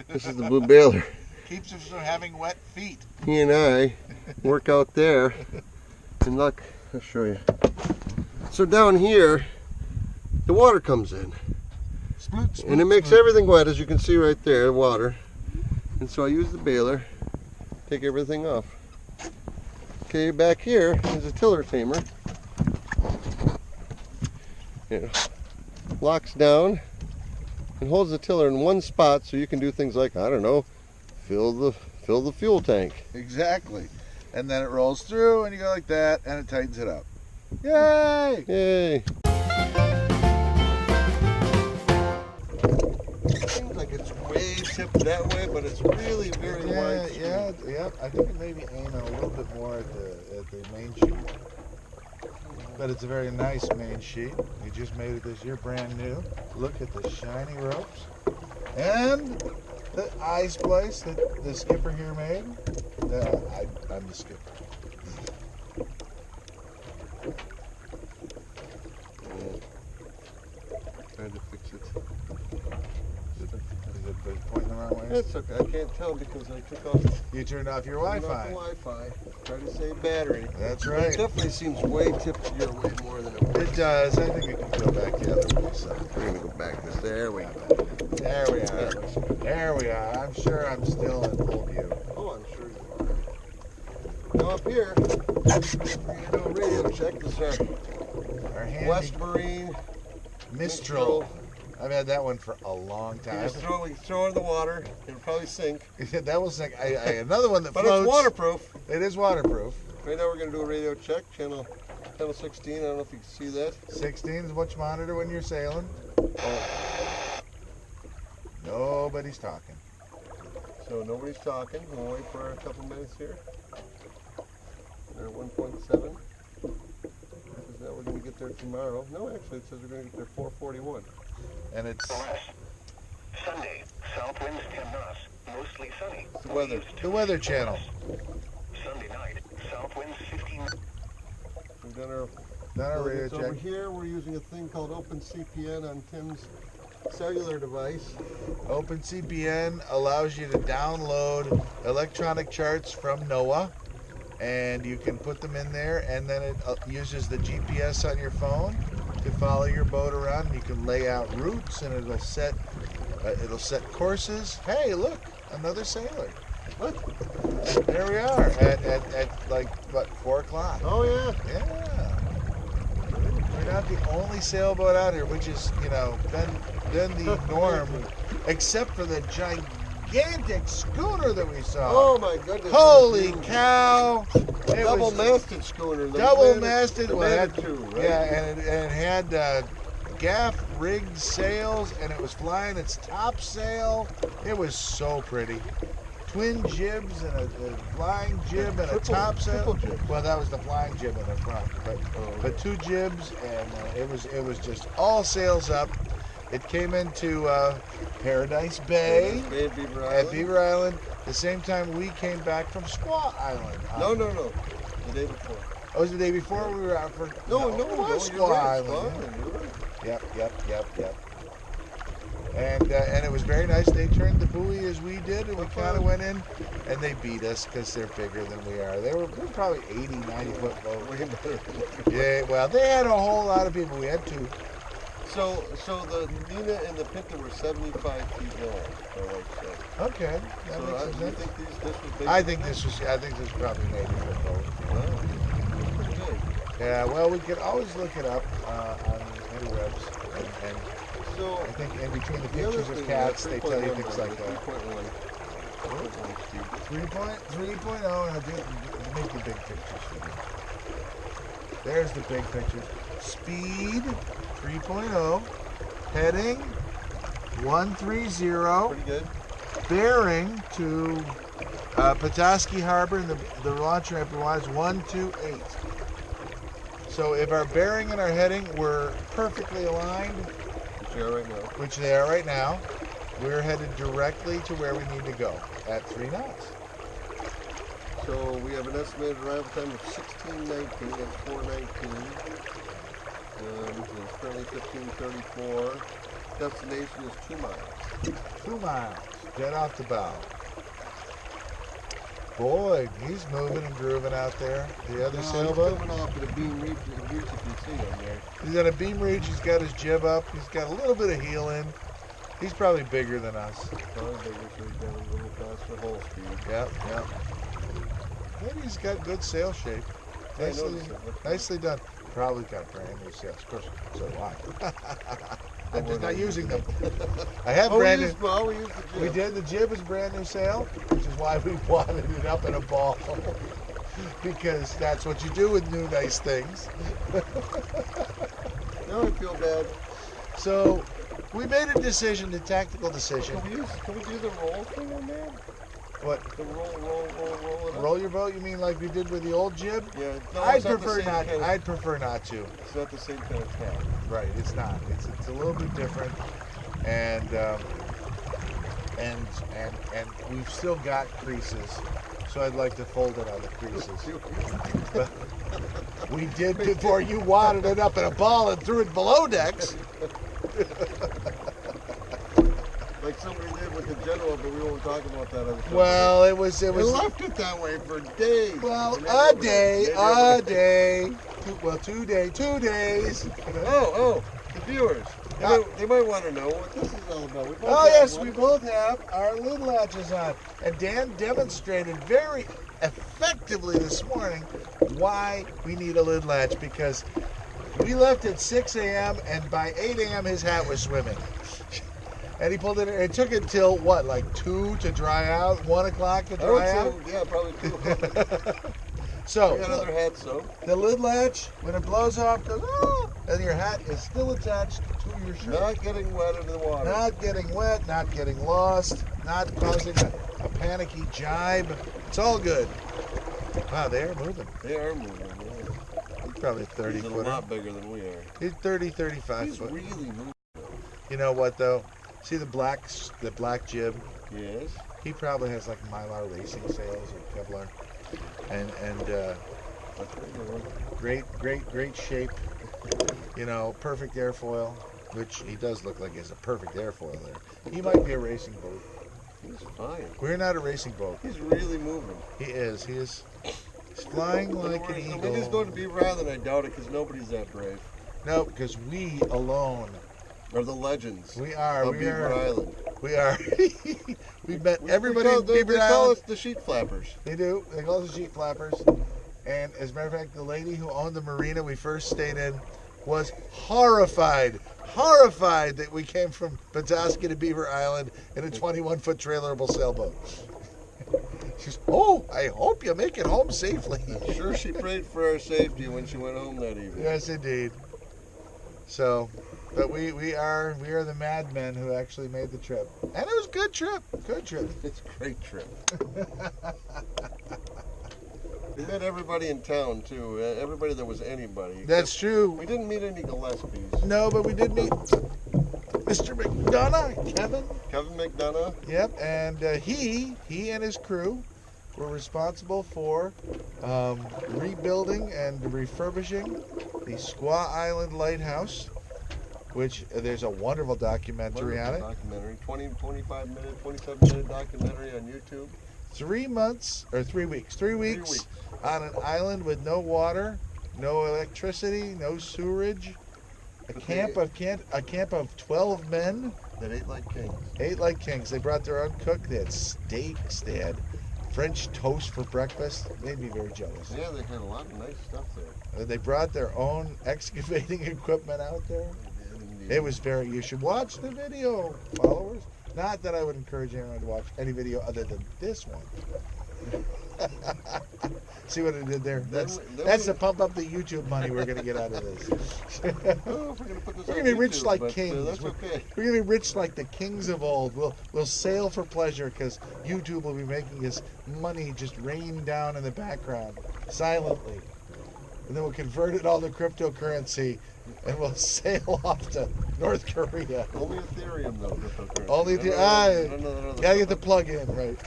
Speaker 1: This is the blue baler.
Speaker 3: Keeps us from having wet feet.
Speaker 1: He and I work out there. And look, I'll show you. So down here, the water comes in.
Speaker 3: Sploot, sploot,
Speaker 1: And it makes
Speaker 3: sploot.
Speaker 1: everything wet, as you can see right there, water. And so I use the baler, take everything off. Okay, back here is a tiller tamer. It locks down and holds the tiller in one spot so you can do things like, I don't know, fill the fuel tank.
Speaker 3: Exactly. And then it rolls through and you go like that and it tightens it up. Yay!
Speaker 1: Yay! Seems like it's way tipped that way, but it's really very wide.
Speaker 3: Yeah. I think it maybe aim a little bit more at the main sheet. But it's a very nice main sheet. We just made it this year, brand new. Look at the shiny ropes. And the eye splice that the skipper here made. I'm the skipper.
Speaker 1: Trying to fix it.
Speaker 3: Is it pointing the wrong way?
Speaker 1: That's okay. I can't tell because I took off
Speaker 3: You turned off your
Speaker 1: the
Speaker 3: Wi-Fi.
Speaker 1: Wi-Fi. Try to save battery.
Speaker 3: That's
Speaker 1: It
Speaker 3: right.
Speaker 1: definitely seems way tipped your way more than it was.
Speaker 3: It does. I think it can go back the other way. So.
Speaker 1: We're gonna go back this. There we go.
Speaker 3: There we are. There we are. I'm sure I'm still in full view.
Speaker 1: Oh, I'm sure you are. Now up here, we're gonna do a radio check. This is
Speaker 3: Our
Speaker 1: our
Speaker 3: handy
Speaker 1: West Marine
Speaker 3: Mistral. I've had that one for a long
Speaker 1: You
Speaker 3: time.
Speaker 1: just throw it in the water. It'll probably sink.
Speaker 3: That was like another one that
Speaker 1: But
Speaker 3: floats.
Speaker 1: it's waterproof.
Speaker 3: It is waterproof.
Speaker 1: Right now we're gonna do a radio check. Channel 16. I don't know if you can see that.
Speaker 3: 16 is what you monitor when you're sailing. Nobody's talking.
Speaker 1: So nobody's talking. We'll wait for a couple minutes here. They're at 1.7. Because now we're going to get there tomorrow. No, actually it says we're going to get there 4:41.
Speaker 3: And it's
Speaker 5: Sunday, south winds 10 knots, mostly sunny.
Speaker 1: It's the weather.
Speaker 3: the Weather Channel.
Speaker 5: Sunday night, south winds 15.
Speaker 1: We've done our
Speaker 3: Done our radio
Speaker 1: buildings over
Speaker 3: check.
Speaker 1: here. We're using a thing called OpenCPN on Tim's cellular device.
Speaker 3: OpenCPN allows you to download electronic charts from NOAA, and you can put them in there, and then it uses the GPS on your phone to follow your boat around. And you can lay out routes, and it'll set courses. Hey, look, another sailor.
Speaker 1: What?
Speaker 3: There we are at like what, 4 o'clock.
Speaker 1: Oh yeah.
Speaker 3: Yeah. We're not the only sailboat out here, which is, been the norm, except for the gigantic schooner that we saw.
Speaker 1: Oh my goodness.
Speaker 3: Holy cow! It
Speaker 1: Double
Speaker 3: was
Speaker 1: masted schooner. the
Speaker 3: double
Speaker 1: Manitou-
Speaker 3: masted.
Speaker 1: the
Speaker 3: Well, it had-
Speaker 1: Manitou, right?
Speaker 3: Yeah, and it had gaff rigged sails, and it was flying its top sail. It was so pretty. Twin jibs and a flying jib and a top sail.
Speaker 1: triple jib.
Speaker 3: Well, that was the flying jib in the front, but 2 jibs, and it was just all sails up. It came into Paradise Bay
Speaker 1: Bay of Beaver Island.
Speaker 3: at Beaver Island the same time we came back from Squaw Island.
Speaker 1: No. The day before.
Speaker 3: Oh, was it the day before we were out for?
Speaker 1: No,
Speaker 3: it was
Speaker 1: you're
Speaker 3: Squaw
Speaker 1: right,
Speaker 3: Island.
Speaker 1: Squaw
Speaker 3: yeah.
Speaker 1: Island, you're right.
Speaker 3: Yep. And it was very nice. They turned the buoy as we did, and we kind of went in, and they beat us because they're bigger than we are. They were probably 80, 90 foot boat.
Speaker 1: Way better.
Speaker 3: Yeah, well, they had a whole lot of people. We had 2.
Speaker 1: So the Nina and the Pinta were 75 feet long, my wife said.
Speaker 3: Okay, that
Speaker 1: So
Speaker 3: makes
Speaker 1: you
Speaker 3: sense.
Speaker 1: think this was big?
Speaker 3: I think this was probably an 80 foot boat.
Speaker 1: Wow. Pretty big.
Speaker 3: Yeah, well, we could always look it up on interwebs, and
Speaker 1: So
Speaker 3: I think in between the
Speaker 1: the other
Speaker 3: pictures of
Speaker 1: thing,
Speaker 3: cats, they tell you
Speaker 1: 3.1
Speaker 3: things like
Speaker 1: number,
Speaker 3: that.
Speaker 1: 3.1.
Speaker 3: 3.0, and make the big pictures. There's the big pictures. Speed 3.0, heading 130.
Speaker 1: Pretty good.
Speaker 3: Bearing to Petoskey Harbor, and the launch ramp was 128. So if our bearing and our heading were perfectly aligned, which they are right now, we're headed directly to where we need to go at 3 knots.
Speaker 1: So we have an estimated arrival time of 16:19. That's 4:19. It's currently 15:34. Destination is 2 miles.
Speaker 3: 2 miles, dead off the bow. Boy, he's moving and grooving out there. The other sailboat.
Speaker 1: He's coming off at a beam reach, you can see him there.
Speaker 3: He's got a beam reach, he's got his jib up, he's got a little bit of heel in. He's probably bigger than us.
Speaker 1: Probably bigger, so he's got a little faster hull speed.
Speaker 3: Yep. Maybe he's got good sail shape. Nicely done. Probably got brand new sails. Of course, so do I. I'm just not using them. I have brand new.
Speaker 1: We used the jib.
Speaker 3: We did. The jib is brand new sail, which is why we wadded it up in a ball. Because that's what you do with new nice things.
Speaker 1: Now I feel bad.
Speaker 3: So we made a decision, a tactical decision.
Speaker 1: Can we do the roll thing on there?
Speaker 3: What?
Speaker 1: The roll it up?
Speaker 3: Roll your boat? You mean like we did with the old jib?
Speaker 1: Yeah. No,
Speaker 3: I'd prefer not to.
Speaker 1: It's not the same kind of tack.
Speaker 3: Right, it's not. It's a little bit different, and we've still got creases, so I'd like to fold it on the creases. But we did before you wadded it up in a ball and threw it below decks.
Speaker 1: Like somebody did with the General, but we won't talk about that on the show.
Speaker 3: Well, it was.
Speaker 1: They left it that way for days.
Speaker 3: Well, a day. 2 days.
Speaker 1: Oh, the viewers. They might want to know what this is all about.
Speaker 3: We both have our lid latches on. And Dan demonstrated very effectively this morning why we need a lid latch, because we left at 6 a.m. and by 8 a.m. his hat was swimming. And he pulled it in. It took it till what, like 2 to dry out, 1 o'clock to dry out?
Speaker 1: Yeah, probably 2 o'clock.
Speaker 3: So,
Speaker 1: we got other hats, though.
Speaker 3: The lid latch, when it blows off, goes, oh, and your hat is still attached to your shirt.
Speaker 1: Not getting wet in the water.
Speaker 3: Not getting wet, not getting lost, not causing a panicky jibe. It's all good. Wow, they are moving.
Speaker 1: They are moving, yeah.
Speaker 3: He's probably 30
Speaker 1: He's a
Speaker 3: footer.
Speaker 1: lot bigger than we are.
Speaker 3: He's 30, 35
Speaker 1: He's
Speaker 3: foot.
Speaker 1: really moving.
Speaker 3: You know what, though? See the black jib?
Speaker 1: Yes.
Speaker 3: He probably has like Mylar racing sails or Kevlar. And great shape. You know, perfect airfoil, which he does look like he has a perfect airfoil there. He might be a racing boat.
Speaker 1: He's fine.
Speaker 3: We're not a racing boat.
Speaker 1: He's really moving.
Speaker 3: He is. He's flying like an eagle.
Speaker 1: When he's going to Beaver Island, I doubt it, because nobody's that brave.
Speaker 3: No, because we alone
Speaker 1: are the legends.
Speaker 3: We are.
Speaker 1: Of Beaver Island.
Speaker 3: We are. We've met everybody in Beaver Island.
Speaker 1: They call us the sheet flappers.
Speaker 3: They do. They call us the sheet flappers. And as a matter of fact, the lady who owned the marina we first stayed in was horrified that we came from Petoskey to Beaver Island in a 21-foot trailerable sailboat. She's, oh, I hope you make it home safely.
Speaker 1: I'm sure she prayed for our safety when she went home that evening.
Speaker 3: Yes, indeed. So, but we are the madmen who actually made the trip. And it was a good trip. Good trip.
Speaker 1: It's a great trip. We met everybody in town, too. Everybody that was anybody.
Speaker 3: That's true.
Speaker 1: We didn't meet any Gillespies.
Speaker 3: No, but we did meet Mr. McDonough, Kevin.
Speaker 1: Kevin McDonough.
Speaker 3: Yep, and he and his crew were responsible for rebuilding and refurbishing the Squaw Island Lighthouse, which there's a wonderful documentary on it.
Speaker 1: Documentary, 25-minute, 27-minute documentary on YouTube.
Speaker 3: 3 weeks on an island with no water, no electricity, no sewerage. A camp of 12 men
Speaker 1: that ate like kings.
Speaker 3: Ate like kings. They brought their own cook. They had steaks. They had French toast for breakfast. Made me very jealous.
Speaker 1: Yeah, they had a lot of nice stuff there.
Speaker 3: They brought their own excavating equipment out there. It was very. You should watch the video, followers. Not that I would encourage anyone to watch any video other than this one. See what I did there? That's to pump up the YouTube money we're going to get out of this.
Speaker 1: Oh, if we're gonna put this
Speaker 3: We're
Speaker 1: on
Speaker 3: going to be rich
Speaker 1: YouTube,
Speaker 3: like
Speaker 1: but,
Speaker 3: kings.
Speaker 1: that's okay.
Speaker 3: We're going to be rich like the kings of old. We'll sail for pleasure because YouTube will be making us money just rain down in the background silently. And then we'll convert it all to cryptocurrency and we'll sail off to North Korea.
Speaker 1: Only Ethereum though, cryptocurrency.
Speaker 3: Only gotta get the plug in, right.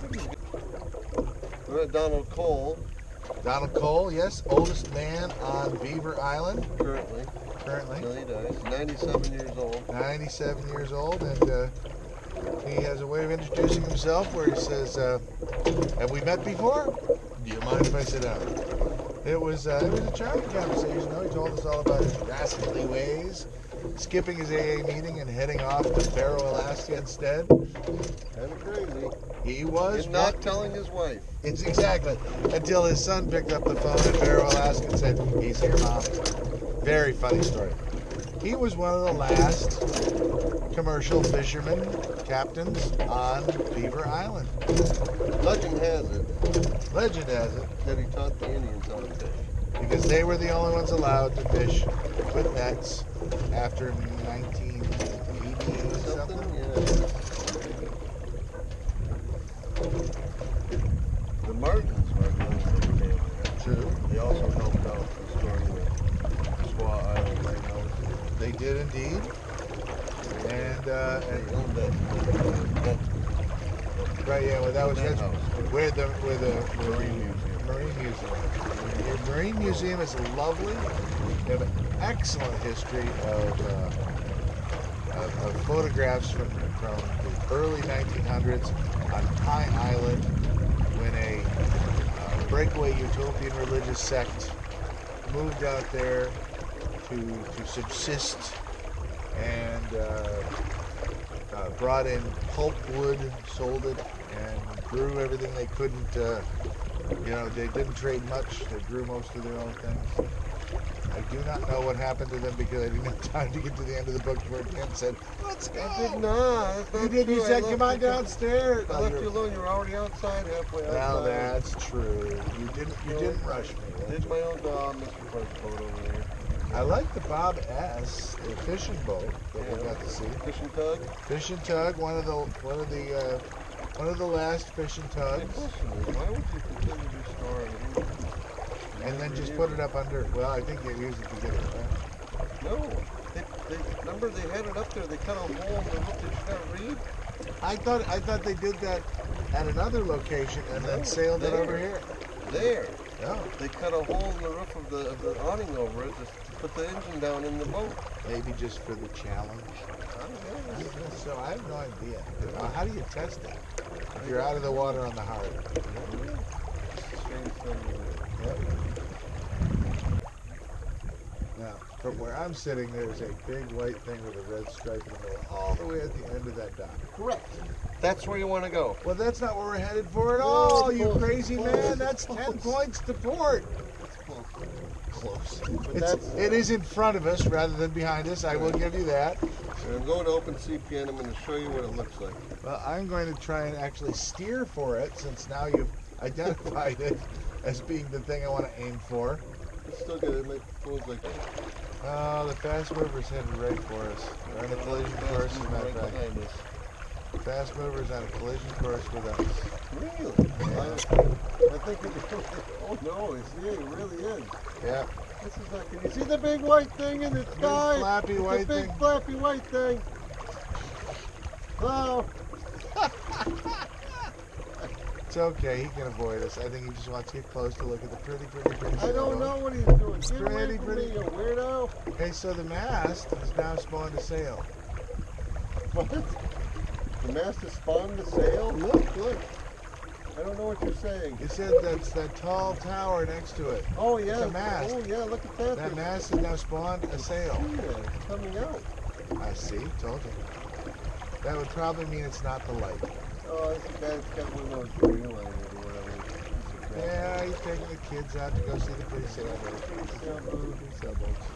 Speaker 1: We're at Donald Cole.
Speaker 3: Donald Cole, yes, oldest man on Beaver Island
Speaker 1: Currently. Till he dies. 97 years old.
Speaker 3: 97 years old, and he has a way of introducing himself where he says, have we met before? Do you mind if I sit down? It was a charming conversation, though. He told us all about his rascally ways, skipping his AA meeting and heading off to Barrow, Alaska instead.
Speaker 1: Kind of crazy.
Speaker 3: He was
Speaker 1: And not telling his wife.
Speaker 3: It's exactly. Until his son picked up the phone in Barrow, Alaska and said, he's here, Mom. Very funny story. He was one of the last commercial fishermen captains on Beaver Island.
Speaker 1: Legend has it
Speaker 3: Legend has it.
Speaker 1: that he taught the Indians how to fish.
Speaker 3: Because they were the only ones allowed to fish with nets after 1980 something.
Speaker 1: Yeah. The Martins are the ones that came there.
Speaker 3: True.
Speaker 1: They also helped out restoring the Squaw Island lighthouse.
Speaker 3: They did indeed. And
Speaker 1: They owned that
Speaker 3: right, yeah, well, that was
Speaker 1: that
Speaker 3: that's
Speaker 1: house.
Speaker 3: where the
Speaker 1: Marine Museum.
Speaker 3: Marine Museum. The Marine Museum is lovely. They have an excellent history of photographs from the early 1900s on High Island when a breakaway utopian religious sect moved out there to subsist and brought in pulp wood, sold it, and grew everything they couldn't. They didn't trade much. They grew most of their own things. I do not know what happened to them because I didn't have time to get to the end of the book before Dan said, "Let's go."
Speaker 1: I did not. That's not
Speaker 3: You did. You
Speaker 1: true.
Speaker 3: said,
Speaker 1: I
Speaker 3: "Come
Speaker 1: left
Speaker 3: on downstairs."
Speaker 1: I left you alone. You were already outside, halfway outside.
Speaker 3: Well, that's true. You didn't rush me.
Speaker 1: Did my own dog, Mr. Fred's boat over there.
Speaker 3: I like the Bob S. the fishing boat that we got to see.
Speaker 1: Fish and tug.
Speaker 3: Fish and tug, one of the last fish and
Speaker 1: My
Speaker 3: tugs,
Speaker 1: question is, why would you continue to store it?
Speaker 3: and then just put it up under. Well, I think they use it to get it back.
Speaker 1: No. They remember they had it up there. They cut a hole in the roof. Did you not read?
Speaker 3: I thought they did that at another location and then sailed it over here.
Speaker 1: There.
Speaker 3: No,
Speaker 1: They cut a hole in the roof of the awning over it. Just put the engine down in the boat.
Speaker 3: maybe just for the challenge. So I have no idea. How do you test it? If you're out of the water on the hard.
Speaker 1: Strange thing.
Speaker 3: Yep. Now, from where I'm sitting, there's a big white thing with a red stripe in the middle, all the way at the end of that dock.
Speaker 1: Correct. That's where you want to go.
Speaker 3: Well, that's not what we're headed for at all, you
Speaker 1: Close,
Speaker 3: crazy
Speaker 1: close,
Speaker 3: man. That's
Speaker 1: close.
Speaker 3: 10 points to port.
Speaker 1: Close. But
Speaker 3: It is in front of us rather than behind us. I will give you that.
Speaker 1: And I'm going to open CP and I'm going to show you what it looks like.
Speaker 3: Well, I'm going to try and actually steer for it since now you've identified it as being the thing I want to aim for.
Speaker 1: It's still good. It might close like that.
Speaker 3: Oh, the fast mover's headed right for us. We're on a collision course, as a matter of
Speaker 1: right
Speaker 3: fact.
Speaker 1: behind us.
Speaker 3: Fast mover's on a collision course with us.
Speaker 1: Really? I think it oh no, it really is.
Speaker 3: Yeah.
Speaker 1: This is like, can you see the big white thing in the sky?
Speaker 3: flappy
Speaker 1: It's
Speaker 3: white
Speaker 1: the big
Speaker 3: thing.
Speaker 1: flappy white thing. Hello.
Speaker 3: It's okay, he can avoid us. I think he just wants to get close to look at the pretty
Speaker 1: I don't know what he's doing.
Speaker 3: It's
Speaker 1: Get away
Speaker 3: pretty,
Speaker 1: from
Speaker 3: pretty.
Speaker 1: me, you weirdo.
Speaker 3: Okay, so the mast is now spawned to sail.
Speaker 1: What? The mast has spawned the sail? Look. I don't know what you're saying.
Speaker 3: It said that's that tall tower next to it.
Speaker 1: Oh yeah.
Speaker 3: It's a mast.
Speaker 1: Oh yeah, look at that.
Speaker 3: That mast has now spawned a sail.
Speaker 1: Yeah, it's coming out.
Speaker 3: I see, told you. That would probably mean it's not the light.
Speaker 1: Oh, it's got one of those reliners or whatever.
Speaker 3: Yeah, he's taking the kids out to go see the pretty sailboat. Sailboats.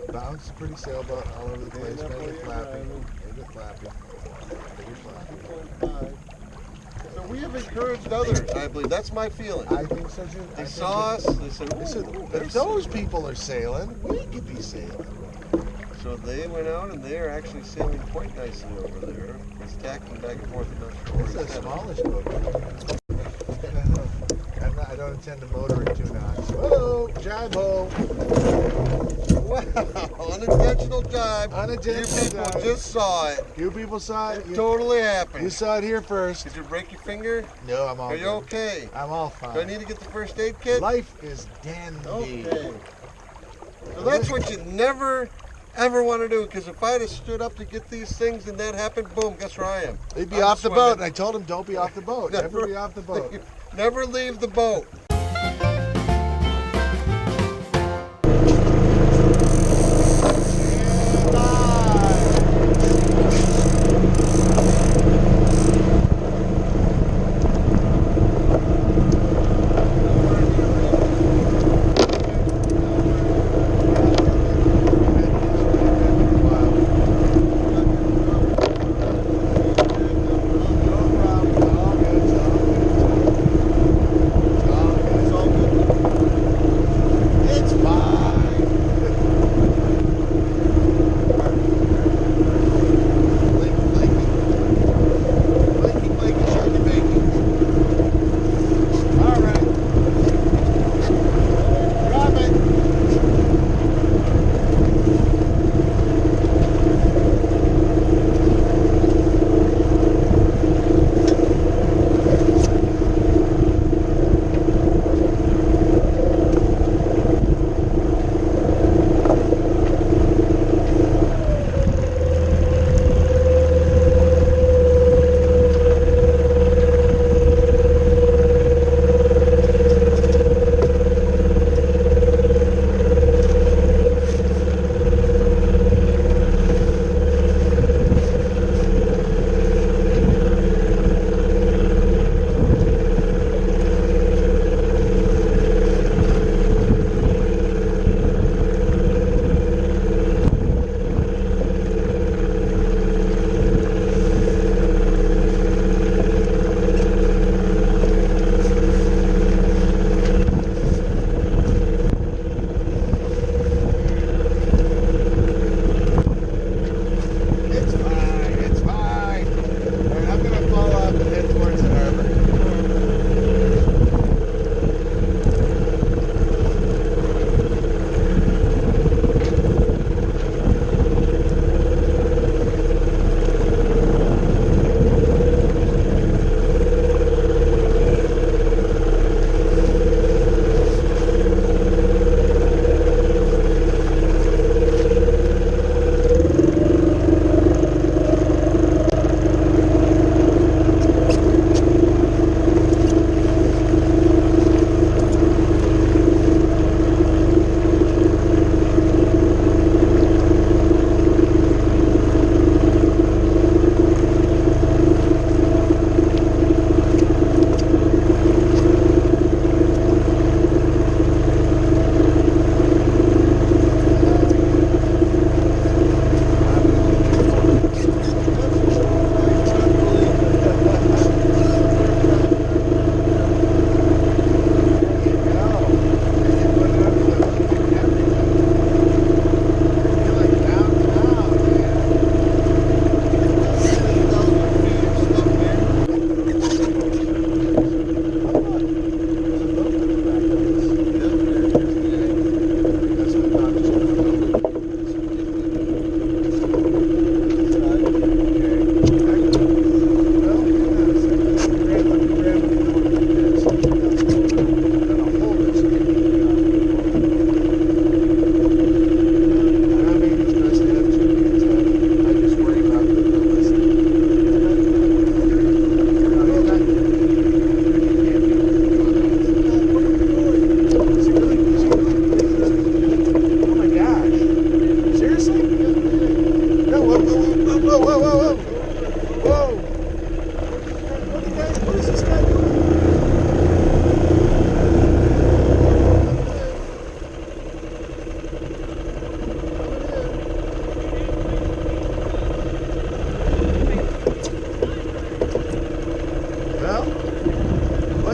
Speaker 3: Bounce a pretty sailboat all over the place.
Speaker 1: Stand up
Speaker 3: Make
Speaker 1: on
Speaker 3: it
Speaker 1: your
Speaker 3: flappy.
Speaker 1: island.
Speaker 3: Make it flappy. Make it flappy.
Speaker 1: 2.5. So we have encouraged others, I believe. That's my feeling.
Speaker 3: I think so too.
Speaker 1: They saw us, they said,
Speaker 3: They said,
Speaker 1: "Ooh,
Speaker 3: if
Speaker 1: there's
Speaker 3: those people are sailing, we could be sailing.
Speaker 1: So they went out and they are actually sailing quite nicely over there. It's tacking back and forth enough shore.
Speaker 3: This is a smallish boat. I don't intend to motor it 2 knots. Whoa, jibe ho.
Speaker 1: Wow, unintentional jibe.
Speaker 3: Unintentional
Speaker 1: You people
Speaker 3: jibe.
Speaker 1: just saw it.
Speaker 3: You people saw it.
Speaker 1: It totally happened.
Speaker 3: You saw it here first.
Speaker 1: Did you break your finger?
Speaker 3: No, I'm all
Speaker 1: Are you
Speaker 3: good.
Speaker 1: okay?
Speaker 3: I'm all
Speaker 1: Do I
Speaker 3: fine.
Speaker 1: need to get the first aid kit?
Speaker 3: Life is dandy.
Speaker 1: Okay. So that's what you never ever want to do, because if I'd have stood up to get these things and that happened, boom, guess where I am?
Speaker 3: They'd be
Speaker 1: I'm
Speaker 3: off the
Speaker 1: swimming.
Speaker 3: boat, and I told him don't be off the boat. Never be off the boat.
Speaker 1: Never leave the boat.
Speaker 3: No problem. All good. All good.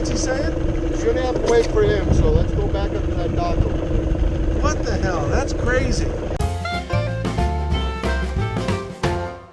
Speaker 3: What's he saying?
Speaker 1: Shouldn't have to wait for him, so let's go back up to that dock over there.
Speaker 3: What the hell? That's crazy.